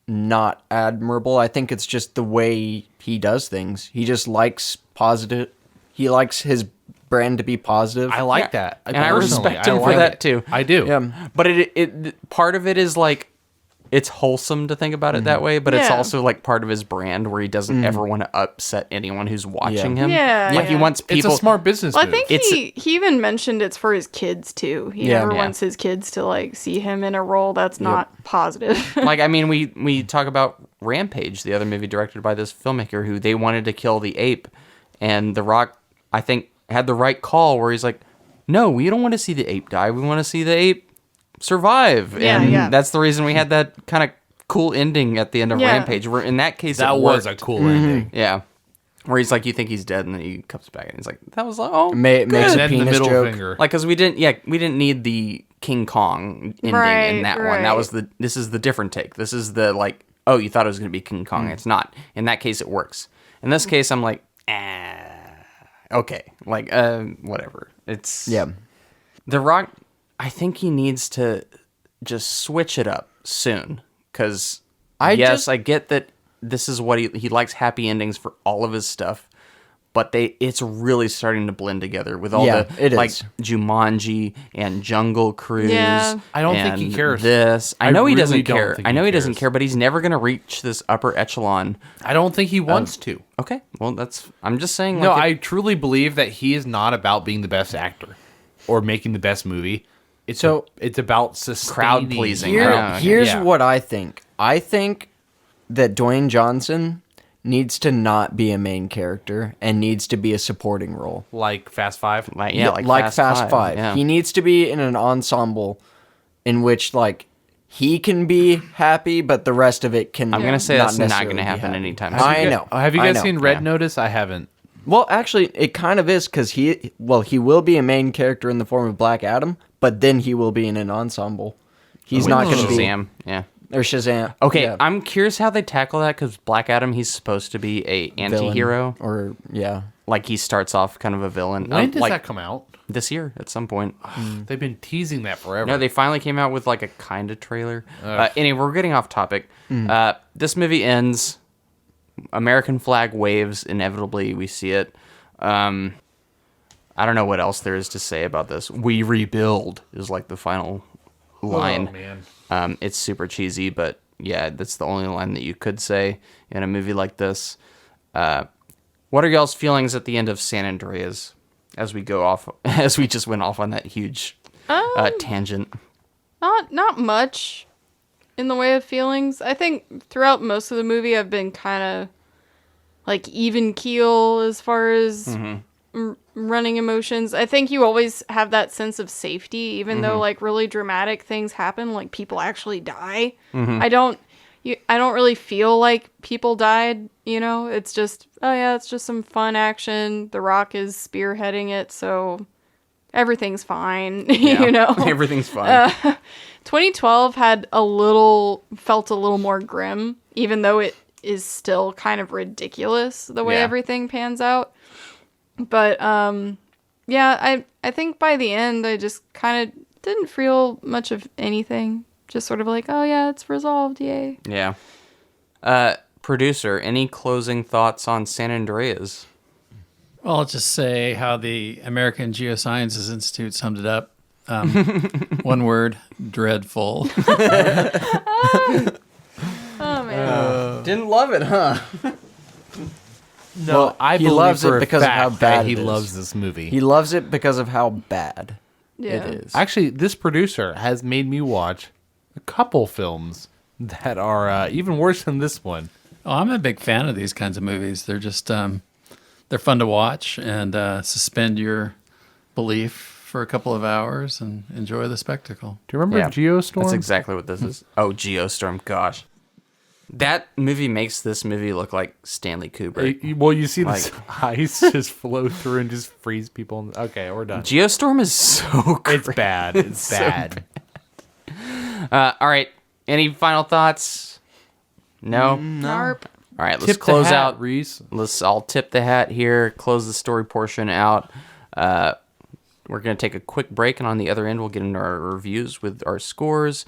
not admirable. I think it's just the way he does things. He just likes positive. He likes his brand to be positive. I like that. And I Personally, respect him for like that it. too. I do. Yeah. But it part of it is like, it's wholesome to think about it that way, but it's Yeah. also like part of his brand where he doesn't ever want to upset anyone who's watching him. Yeah, Like, he yeah. wants It's people. a smart business Well, I move. think It's- he even mentioned it's for his kids too. He Yeah. never Yeah. wants his kids to like see him in a role that's not positive. Like, I mean, we talk about Rampage, the other movie directed by this filmmaker, who they wanted to kill the ape, and The Rock, I think, had the right call where he's like, no, we don't want to see the ape die. We want to see the ape survive. Yeah, and yeah. that's the reason we had that kind of cool ending at the end of Yeah. Rampage, where in that case that it was a worked. cool ending. Yeah. Where he's like, you think he's dead, and then he comes back and he's like, that was like, oh, Makes And a then the penis middle joke. finger. like, because we didn't need the King Kong ending in that one. That right. was this is the different take. This is the like, oh, you thought it was gonna be King Kong. It's not. In that case, it works. In this case, I'm like, okay, like, whatever. It's Yeah. The Rock. I think he needs to just switch it up soon, because I get that this is what he likes, happy endings for all of his stuff, but it's really starting to blend together with all Yeah, the it like is. Jumanji and Jungle Cruise. Yeah. I don't think he and cares. This I I know he really doesn't don't care. think I know he he doesn't cares. care, but he's never gonna reach this upper echelon. I don't think he wants to. Okay, well I'm just saying. No, like, I truly believe that he is not about being the best actor or making the best movie. It's about sustaining. Crowd pleasing. Here's Yeah. what I think. I think that Dwayne Johnson needs to not be a main character and needs to be a supporting role. Like Fast Five. like Fast Five. Yeah. He needs to be in an ensemble in which like he can be happy, but the rest of it can. I'm gonna say that's not necessarily gonna be happen happy. anytime I soon. know. Have you I guys know. seen Red Yeah. Notice? I haven't. Well, actually, it kind of is because he will be a main character in the form of Black Adam, but then he will be in an ensemble. He's not going to be Shazam. Yeah. or Shazam. Okay, yeah, I'm curious how they tackle that because Black Adam, he's supposed to be a villain, anti-hero. or yeah. Like he starts off kind of a villain. When does like that come out? this year at some point. They've been teasing that forever. No, they finally came out with like a kind of trailer. Anyway, we're getting off topic. This movie ends. American flag waves. Inevitably, we see it. I don't know what else there is to say about this. We rebuild is like the final line. Oh, man. It's super cheesy, but yeah, that's the only line that you could say in a movie like this. What are y'all's feelings at the end of San Andreas as we go off, as we just went off on that huge tangent? Not much in the way of feelings. I think throughout most of the movie, I've been kind of like even keel as far as running emotions. I think you always have that sense of safety, even though like really dramatic things happen, like people actually die. I don't really feel like people died. You know, it's just, oh yeah, it's just some fun action. The Rock is spearheading it, so everything's fine. You know, Everything's fine. 2012 felt a little more grim, even though it is still kind of ridiculous the way everything pans out. But yeah, I think by the end I just kind of didn't feel much of anything. Just sort of like, oh yeah, it's resolved, yay. Yeah. Producer, any closing thoughts on San Andreas? Well, I'll just say how the American Geosciences Institute summed it up. One word, dreadful. Oh man. Didn't love it, huh? No, Well, I he believe loves for it a because of fact how that bad he it is. loves this movie. He loves it because of how bad Yeah. it is. Actually, this producer has made me watch a couple films that are even worse than this one. Oh, I'm a big fan of these kinds of movies. They're just they're fun to watch and suspend your belief for a couple of hours and enjoy the spectacle. Do you remember Geostorm? That's exactly what this is. Oh, Geostorm, gosh. That movie makes this movie look like Stanley Kubrick. Well, you see Like- this ice just flow through and just freeze people. Okay, we're done. Geostorm is so great. It's bad. It's so bad. All right. Any final thoughts? No? Narp. All right, let's Tip the close hat, out. Reese. I'll tip the hat here, close the story portion out. We're going to take a quick break, and on the other end, we'll get into our reviews with our scores,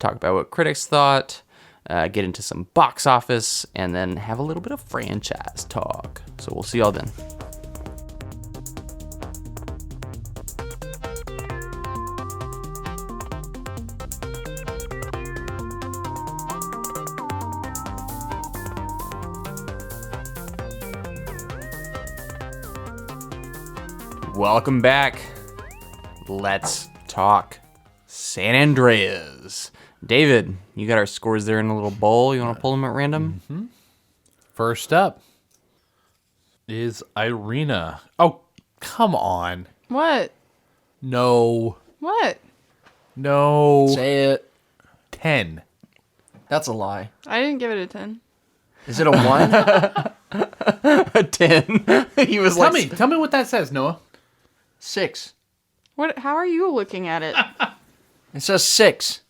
talk about what critics thought, get into some box office, and then have a little bit of franchise talk. So we'll see y'all then. Welcome back. Let's talk San Andreas. David, you got our scores there in a little bowl. You want to pull them at random? First up is Irina. Oh, come on. What? No. What? No. Say it. 10. That's a lie. I didn't give it a 10. Is it a 1? A 10. He was Tell me what that says, Noah. 6. What? How are you looking at it? It says 6.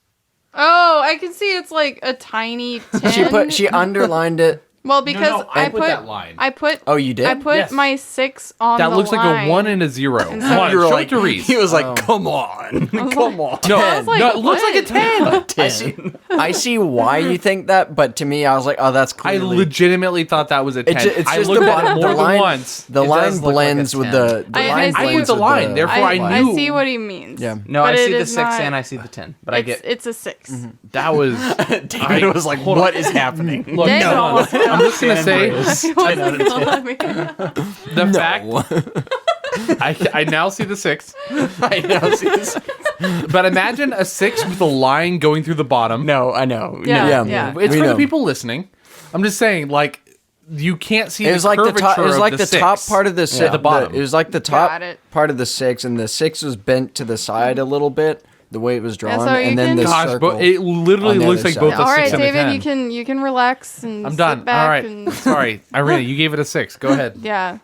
Oh, I can see it's like a tiny 10. She underlined it. Well, because I I put that line. I put. Oh, you did? I put Yes. my 6 on That the looks like line. a 1 and a 0. And Come on, You were show like, it to Reese. he was like, come on. Come on. No, I was like, no, it looks like a what? 10. I see why you think that, but to me, I was like, oh, that's I clearly... legitimately thought that was a 10. It's I just looked the, at it more the than line, once. The It line does look like a blends with 10. the I line see blends what with the line, therefore I I knew. see what he means. Yeah. No, But I see it the is 6 not- and I see the 10. But I get... It's a 6. That was... David was like, what is happening? Look, Dang no, almost. I'm just going to say the fact... I now see the 6. I know. See this? But imagine a 6 with a line going through the bottom. No, I know. Yeah. No. Yeah. It's We for know. the people listening. I'm just saying, like, you can't see It was like the curvature top. It was of like the top 6. part of the 6. the bottom. It was like the top Got it. part of the 6, and the 6 was bent to the side a little bit, the way it was drawn, so you and then can- the Gosh, circle. but it literally on the looks other like side. both a All 6 right, and a David, 10. you can relax and I'm sit done. back All right. and Sorry. Irina, you gave it a 6. Go ahead. yeah.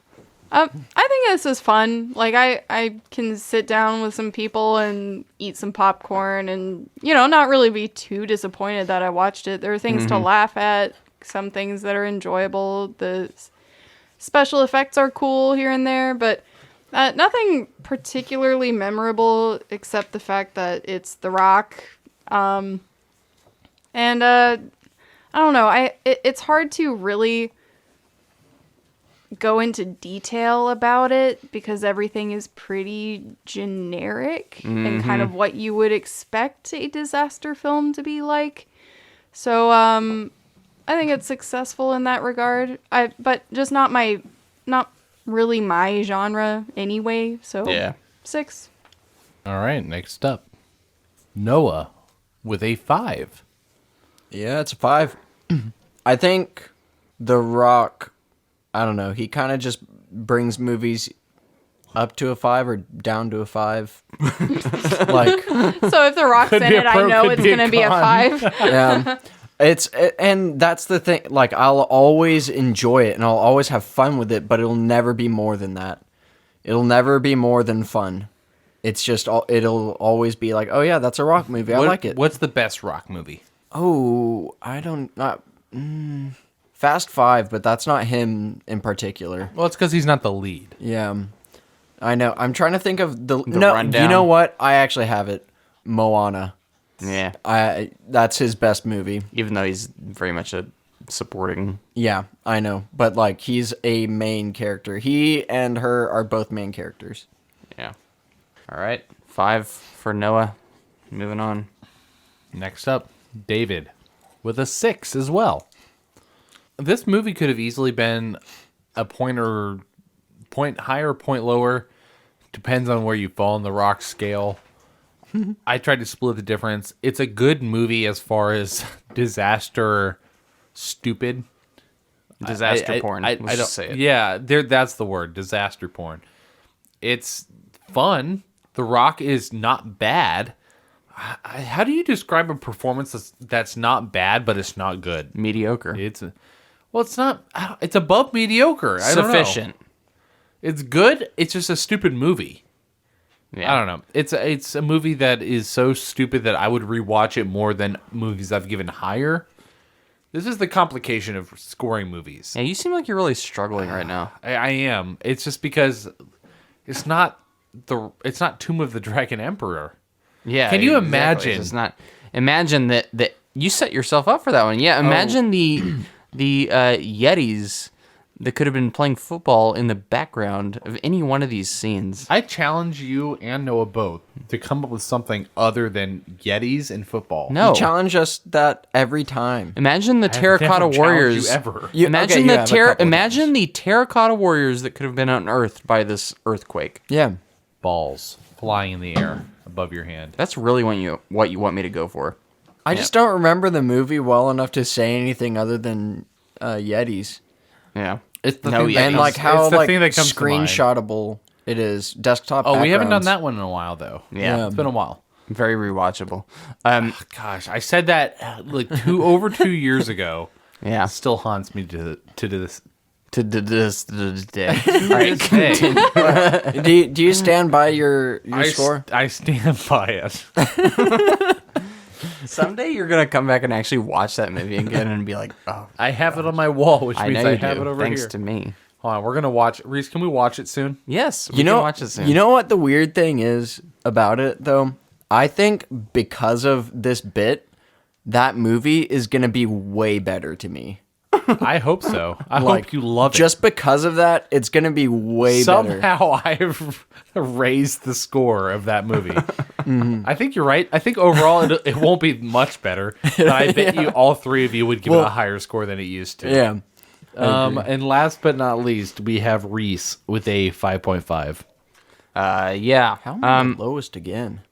I think this is fun. Like I can sit down with some people and eat some popcorn and not really be too disappointed that I watched it. There are things to laugh at, some things that are enjoyable. The special effects are cool here and there, but nothing particularly memorable except the fact that it's The Rock. And I don't know. It's hard to really go into detail about it because everything is pretty generic and kind of what you would expect a disaster film to be like. So I think it's successful in that regard. But just not really my genre anyway. So Yeah. 6. All right. Next up, Noah with a 5. Yeah, it's a 5. I think The Rock, I don't know, he kind of just brings movies up to a 5 or down to a 5. Like, So if The Rock's Could in be a it, I pro, know could it's be a going to be a con. 5. yeah. And that's the thing. Like, I'll always enjoy it and I'll always have fun with it, but it'll never be more than that. It'll never be more than fun. It's just, it'll always be like, oh yeah, that's a Rock movie. I like it. What's the best Rock movie? Oh, Fast 5, but that's not him in particular. Well, it's because he's not the lead. Yeah. I know. I'm trying to think of the rundown. You know what? I actually have it. Moana. Yeah. That's his best movie. Even though he's very much a supporting. Yeah, I know. But like he's a main character. He and her are both main characters. Yeah. All right. 5 for Noah. Moving on. Next up, David with a 6 as well. This movie could have easily been a point higher, point lower. Depends on where you fall in the Rock scale. I tried to split the difference. It's a good movie as far as disaster stupid. Disaster porn. Let's just say it. Yeah, that's the word. Disaster porn. It's fun. The Rock is not bad. How do you describe a performance that's not bad, but it's not good? Mediocre. It's not. It's above mediocre. I don't know. Sufficient. It's good. It's just a stupid movie. Yeah. I don't know. It's a movie that is so stupid that I would rewatch it more than movies I've given higher. This is the complication of scoring movies. Yeah, you seem like you're really struggling right now. I am. It's just because it's not Tomb of the Dragon Emperor. Yeah. Can you exactly. imagine? It's not. Imagine that you set yourself up for that one. Yeah. Imagine the Yetis that could have been playing football in the background of any one of these scenes. I challenge you and Noah both to come up with something other than Yetis and football. No. You challenge us that every time. Imagine the Terracotta never challenged Warriors. you ever. Imagine you have a couple imagine the Terracotta Warriors that could have been unearthed by this earthquake. Yeah. Balls flying in the air above your hand. That's really what you want me to go for. I just don't remember the movie well enough to say anything other than Yetis. Yeah. It's the No, thing yeah, that And comes- like how it's the like thing that comes to mind. screenshotable it is. Desktop Oh, we haven't done backgrounds. that one in a while though. Yeah. It's been a while. Very rewatchable. Gosh, I said that like over 2 years ago. Yeah. Still haunts me to this To this day. All right. day. Do you stand by your I score? I stand by it. Someday you're gonna come back and actually watch that movie again and be like, "Oh, I have it on my wall, which I means know I you have do. it over Thanks here. to me." Hold on, we're gonna watch. Reese, can we watch it soon? Yes, we You know, can watch it soon. you know what the weird thing is about it though? I think because of this bit, that movie is gonna be way better to me. I hope so. I Like, hope you love it. Just because of that, it's gonna be way better. Somehow I've raised the score of that movie. I think you're right. I think overall it won't be much better. But I bet you all three of you would give it a higher score than it used to. Yeah. And last but not least, we have Reese with a 5.5. Yeah. How am I the lowest again?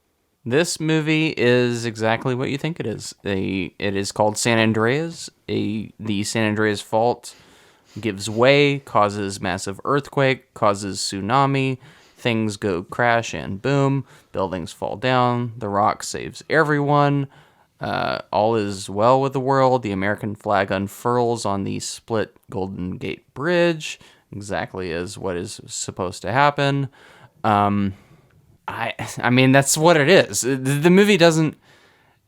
This movie is exactly what you think it is. It is called San Andreas. The San Andreas fault gives way, causes massive earthquake, causes tsunami. things go crash and boom, buildings fall down, The Rock saves everyone, all is well with the world, the American flag unfurls on the split Golden Gate Bridge, exactly as what is supposed to happen. I mean, that's what it is. The movie doesn't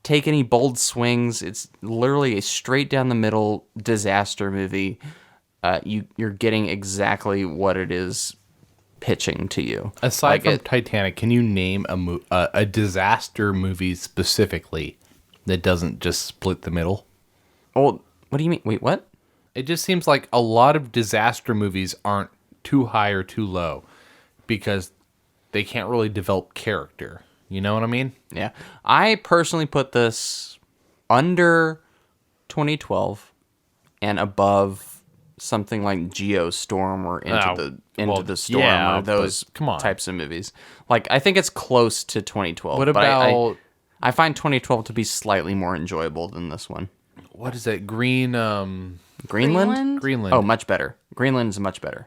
take any bold swings. It's literally a straight down the middle disaster movie. You're getting exactly what it is pitching to you. Aside from Titanic, can you name a disaster movie specifically that doesn't just split the middle? Oh, what do you mean? Wait, what? It just seems like a lot of disaster movies aren't too high or too low because they can't really develop character. You know what I mean? Yeah. I personally put this under 2012 and above something like Geostorm or Into the Storm or those types of movies. Like, I think it's close to 2012. What about... I find 2012 to be slightly more enjoyable than this one. What is it? Greenland? Greenland. Oh, much better. Greenland is much better.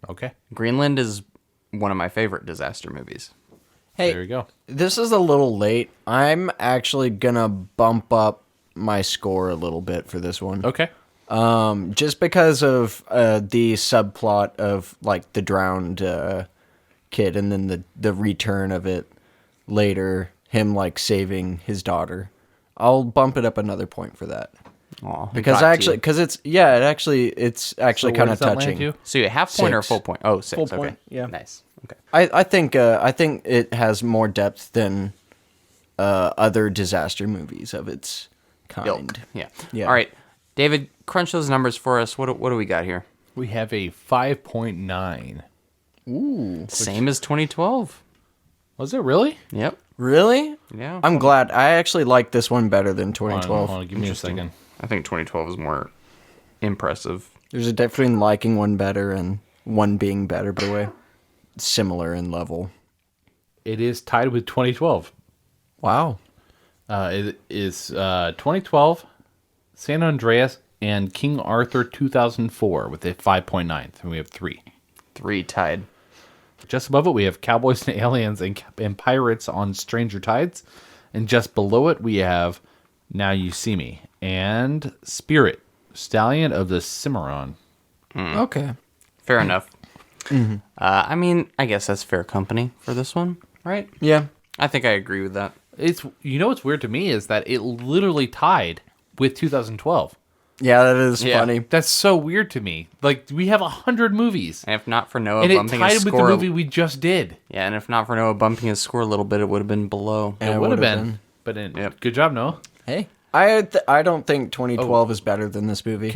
Okay. Greenland is one of my favorite disaster movies. Hey, there you go. This is a little late. I'm actually gonna bump up my score a little bit for this one. Okay. Just because of the subplot of like the drowned kid, and then the return of it later, him like saving his daughter. I'll bump it up another point for that. Aw, because it's actually kind of touching. So you half point or 6. Full point? Oh, 6. Full Okay. point, yeah. Nice. Okay. I think it has more depth than other disaster movies of its kind. Yeah. Yeah. All right, David, crunch those numbers for us. What do we got here? We have a 5.9. Ooh. Same as 2012. Was it really? Yep. Really? Yeah. I'm glad. I actually like this one better than 2012. Hold on, give me a second. I think 2012 is more impressive. There's a difference between liking one better and one being better, by the way. Similar in level. It is tied with 2012. Wow. It is 2012, San Andreas, and King Arthur 2004 with a 5.9. And we have 3. 3 tied. Just above it, we have Cowboys and Aliens and Pirates on Stranger Tides. And just below it, we have Now You See Me and Spirit, Stallion of the Cimarron. Okay. Fair enough. Mm-hmm. I mean, I guess that's fair company for this one, right? Yeah. I think I agree with that. What's weird to me is that it literally tied with 2012. Yeah, that is funny. That's so weird to me. Like, we have 100 movies. And if not for Noah and bumping it tied his with score... the movie we just did. Yeah, and if not for Noah bumping his score a little bit, it would have been below. It would have been. But good job, Noah. Hey. I don't think 2012 is better than this movie.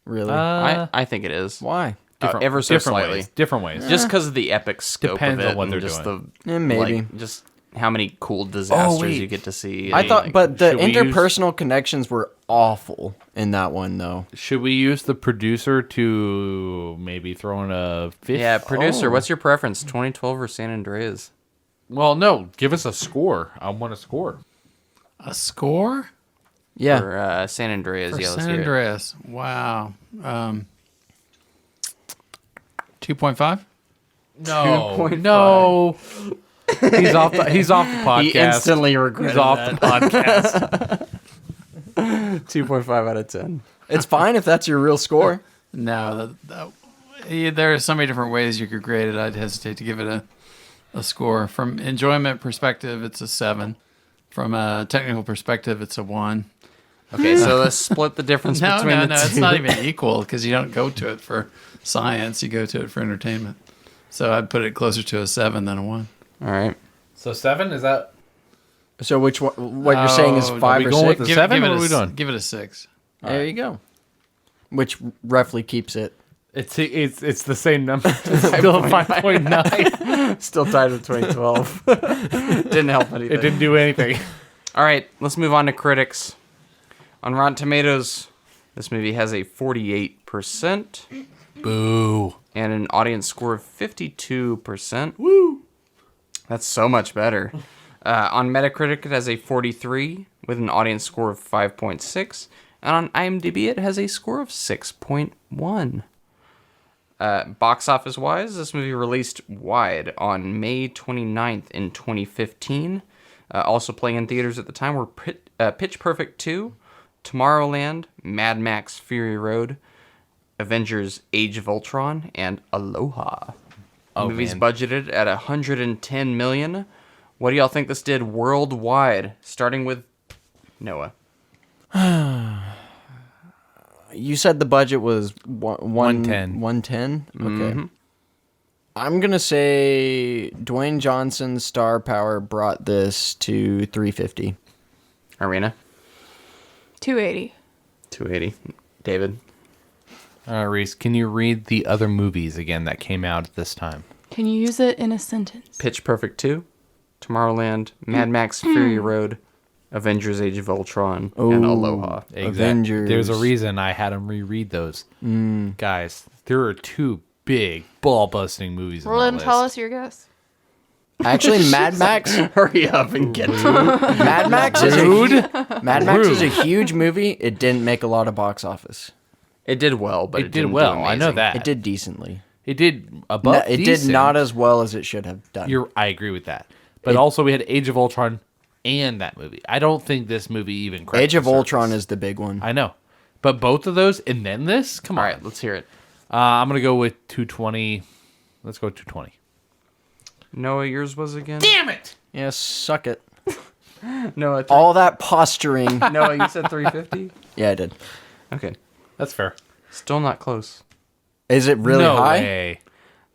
Really? I think it is. Why? Ever so slightly. Different ways. Just because of the epic scope Depends of it. on what they're just doing. Maybe. Like, just how many cool disasters you get to see. I thought, but the should we interpersonal connections were awful in that one, though. Should we use the producer to maybe throw in a 5th? Yeah, producer, what's your preference, 2012 or San Andreas? Well, no, give us a score. I want a score. A score? Yeah. For San Andreas, For yeah, let's San hear it. Andreas. Wow. 2.5? No. 2.5. No. He's off the podcast. He instantly regretted He's off the podcast. 2.5 out of 10. It's fine if that's your real score. No, there are so many different ways you could grade it. I'd hesitate to give it a score. From enjoyment perspective, it's a 7. From a technical perspective, it's a 1. Okay, so let's split the difference between the two. It's not even equal because you don't go to it for science. You go to it for entertainment. So I'd put it closer to a 7 than a 1. All right. So 7, is that? So which one? What you're saying is 5 or going 6? with the 7? What are we doing? Give it a 6. There you go. Which roughly keeps it. It's the same number. It's still a 5.9. Still tied with 2012. Didn't help anything. It didn't do anything. All right, let's move on to critics. On Rotten Tomatoes, this movie has a 48%. Boo. And an audience score of 52%. Woo! That's so much better. On Metacritic, it has a 43 with an audience score of 5.6. And on IMDb, it has a score of 6.1. Box office wise, this movie released wide on May 29th in 2015. Also playing in theaters at the time were Pitch Perfect 2, Tomorrowland, Mad Max Fury Road, Avengers Age of Ultron, and Aloha. The movie's budgeted at $110 million. What do y'all think this did worldwide? Starting with Noah. You said the budget was 110. 110? Okay. I'm going to say Dwayne Johnson's star power brought this to 350. Arena? 280. 280. David? Reese, can you read the other movies again that came out at this time? Can you use it in a sentence? Pitch Perfect 2, Tomorrowland, Mad Max Fury Road, Avengers Age of Ultron, and Aloha. Avengers. There's a reason I had him reread those. Guys, there are two big ball-busting movies Well, on then that tell list. us your guess. Actually, Mad Max. Hurry up and get to it. Mad Max is Mad Max is a huge movie. It didn't make a lot of box office. It did well, but It did well. I know amazing. that. It did decently. It did above It did decent. not as well as it should have done. I agree with that. But also we had Age of Ultron and that movie. I don't think this movie even cracked Age of the Ultron surface. is the big one. I know. But both of those and then this? Come on. All right, let's hear it. I'm going to go with 220. Let's go with 220. Noah, yours was again? Damn it! Yeah, suck it. Noah, All that posturing. Noah, you said 350? Yeah, I did. Okay. That's fair. Still not close. Is it really no high? way.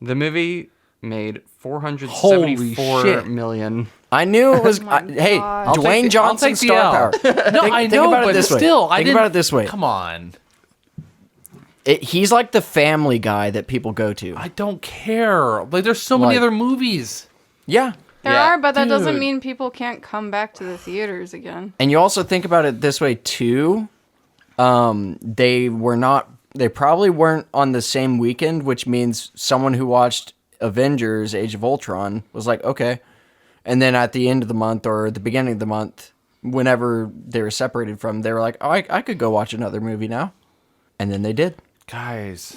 The movie made $474 Holy shit. million. I knew it was. my Hey, God. I'll take Dwayne the Johnson's L. star power. No, I know, about but it this way. still, I Think didn't. about it this way. Come on. He's like the family guy that people go to. I don't care. Like, there's so many Like- other movies. Yeah. There Yeah. are, but that doesn't Dude. mean people can't come back to the theaters again. And you also think about it this way too. They probably weren't on the same weekend, which means someone who watched Avengers Age of Ultron was like, okay. And then at the end of the month or the beginning of the month, whenever they were separated from, they were like, oh, I could go watch another movie now. And then they did. Guys,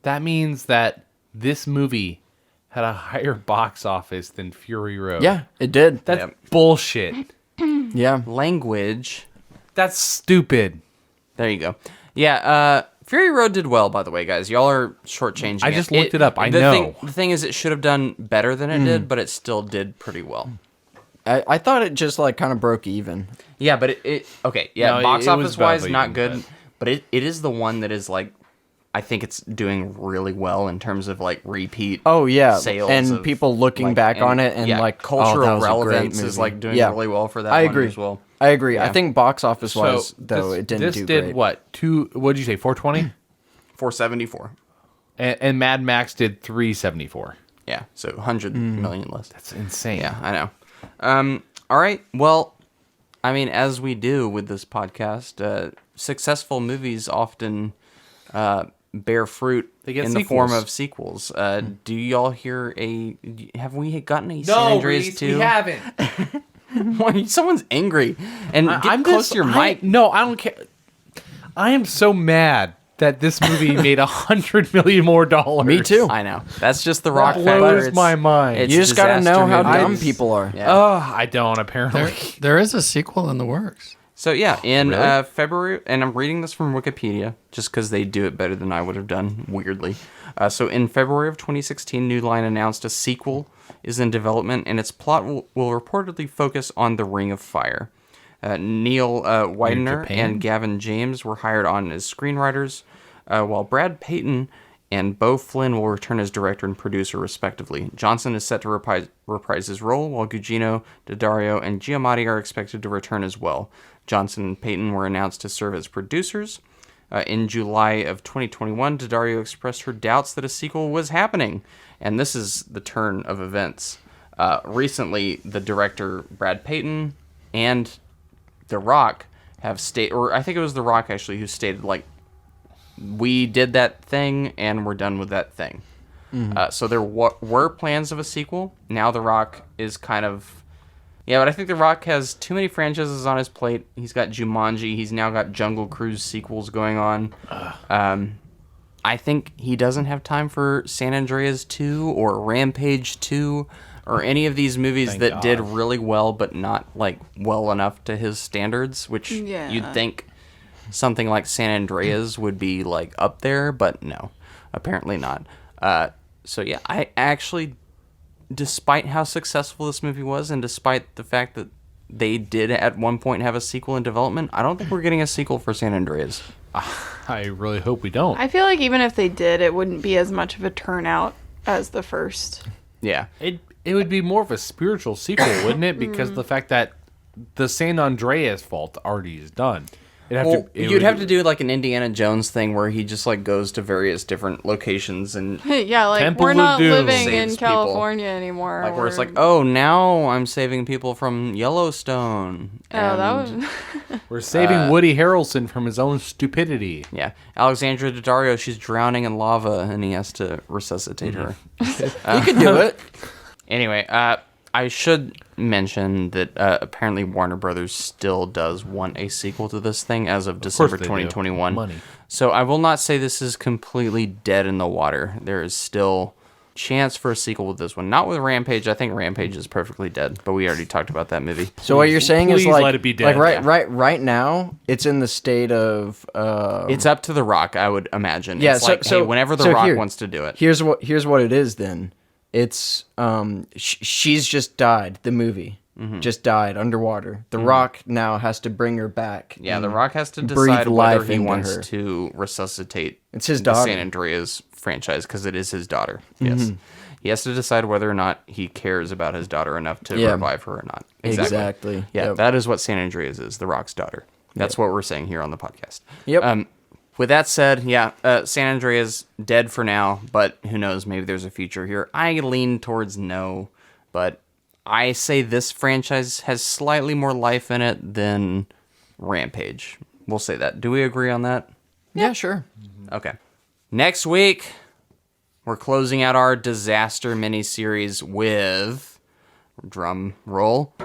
that means that this movie had a higher box office than Fury Road. Yeah, it did. That's bullshit. Yeah. Language. That's stupid. There you go. Yeah, Fury Road did well, by the way, guys. Y'all are shortchanging I just looked it up. I the know. The thing is, it should have done better than it did, but it still did pretty well. I thought it just like kind of broke even. Yeah, but it okay. Yeah, No, box it was office wise, badly not even, good, but it is the one that is like, I think it's doing really well in terms of like repeat. Oh yeah, sales and of, people looking like, back on it and yeah, like cultural oh, that was a great relevance is movie. like doing Yeah. really well for that. I one agree as well. I agree. Yeah. I think box office wise So though it didn't this do did great. what? What did you say? 420? 474. And Mad Max did 374. Yeah, so 100 million less. That's insane. Yeah, I know. All right. Well, I mean, as we do with this podcast, successful movies often bear fruit They get in the form sequels. of sequels. Do y'all hear have we gotten a San No, Andreas Reese, 2? we haven't. Why, someone's angry. And get I'm close just- to your mic. No, I don't care. I am so mad that this movie made $100 million more dollars. Me too. I know. That's just the rock That factor. blows It's- my mind. it's You just gotta disaster know how movies. dumb people are. Yeah. Oh, I don't apparently. There is a sequel in the works. So yeah, in Really? February, and I'm reading this from Wikipedia just because they do it better than I would have done, weirdly. So in February of 2016, New Line announced a sequel is in development, and its plot will reportedly focus on the Ring of Fire. Neil Widener Japan? and Gavin James were hired on as screenwriters, while Brad Payton and Beau Flynn will return as director and producer, respectively. Johnson is set to reprise his role, while Gugino, Daddario, and Giamatti are expected to return as well. Johnson and Payton were announced to serve as producers. In July of 2021, Daddario expressed her doubts that a sequel was happening, and this is the turn of events. Recently, the director Brad Payton and The Rock have stated, or I think it was The Rock actually who stated, like, we did that thing and we're done with that thing. So there were plans of a sequel. Now The Rock is kind of... Yeah, but I think The Rock has too many franchises on his plate. He's got Jumanji. He's now got Jungle Cruise sequels going on. I think he doesn't have time for San Andreas 2 or Rampage 2 or any of these movies Thank that God. did really well but not like well enough to his standards, which you'd think something like San Andreas would be like up there, but no, apparently not. So yeah, I actually, despite how successful this movie was and despite the fact that they did at one point have a sequel in development, I don't think we're getting a sequel for San Andreas. I really hope we don't. I feel like even if they did, it wouldn't be as much of a turnout as the first. Yeah. It would be more of a spiritual sequel, wouldn't it? Because the fact that the San Andreas fault already is done. You'd have to do like an Indiana Jones thing where he just like goes to various different locations and Yeah, like Temple we're of not Doom living saves in people. California anymore. like where it's like, oh, now I'm saving people from Yellowstone. Oh, that And, was We're saving Woody Harrelson from his own stupidity. yeah, Alexandra Daddario, she's drowning in lava and he has to resuscitate her. You could do it. Anyway, I should mention that apparently Warner Brothers still does want a sequel to this thing as of December they do. 2021. Money. So I will not say this is completely dead in the water. There is still chance for a sequel with this one. Not with Rampage. I think Rampage is perfectly dead, but we already talked about that movie. So what you're saying is Please like, let it be dead. like right now, it's in the state of. It's up to The Rock, I would imagine. Yeah, It's like, hey, whenever The Rock wants to do it. Here's what it is then. It's she's just died. The movie just died underwater. The Rock now has to bring her back. Yeah, and The Rock has to breathe decide whether life he into wants her. to resuscitate It's his the daughter. San Andreas franchise because it is his daughter. Yes. He has to decide whether or not he cares about his daughter enough to Yeah. revive her or not. Exactly. Yeah, Yep. that is what San Andreas is, The Rock's daughter. That's what we're saying here on the podcast. Yep. With that said, San Andreas dead for now, but who knows? Maybe there's a future here. I lean towards no, but I say this franchise has slightly more life in it than Rampage. We'll say that. Do we agree on that? Yeah, sure. Okay. Next week, we're closing out our disaster miniseries with, drum roll,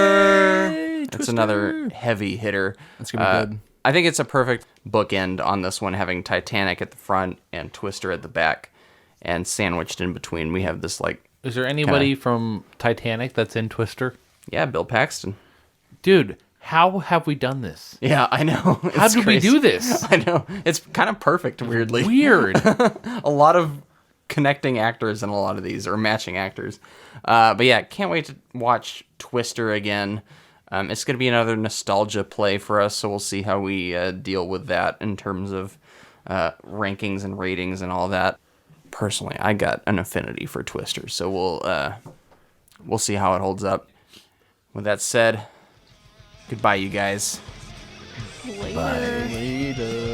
Twister. That's another heavy hitter. That's gonna be good. I think it's a perfect bookend on this one, having Titanic at the front and Twister at the back, and sandwiched in between, we have this like, Is there anybody from Titanic that's in Twister? yeah, Bill Paxton. Dude, how have we done this? Yeah, I know. How It's did we crazy. do this? I know. It's kind of perfect, weirdly. Weird. A lot of connecting actors in a lot of these, or matching actors. But yeah, can't wait to watch Twister again. It's going to be another nostalgia play for us, so we'll see how we deal with that in terms of rankings and ratings and all that. Personally, I got an affinity for Twister, so we'll see how it holds up. With that said, goodbye, you guys. later. Later.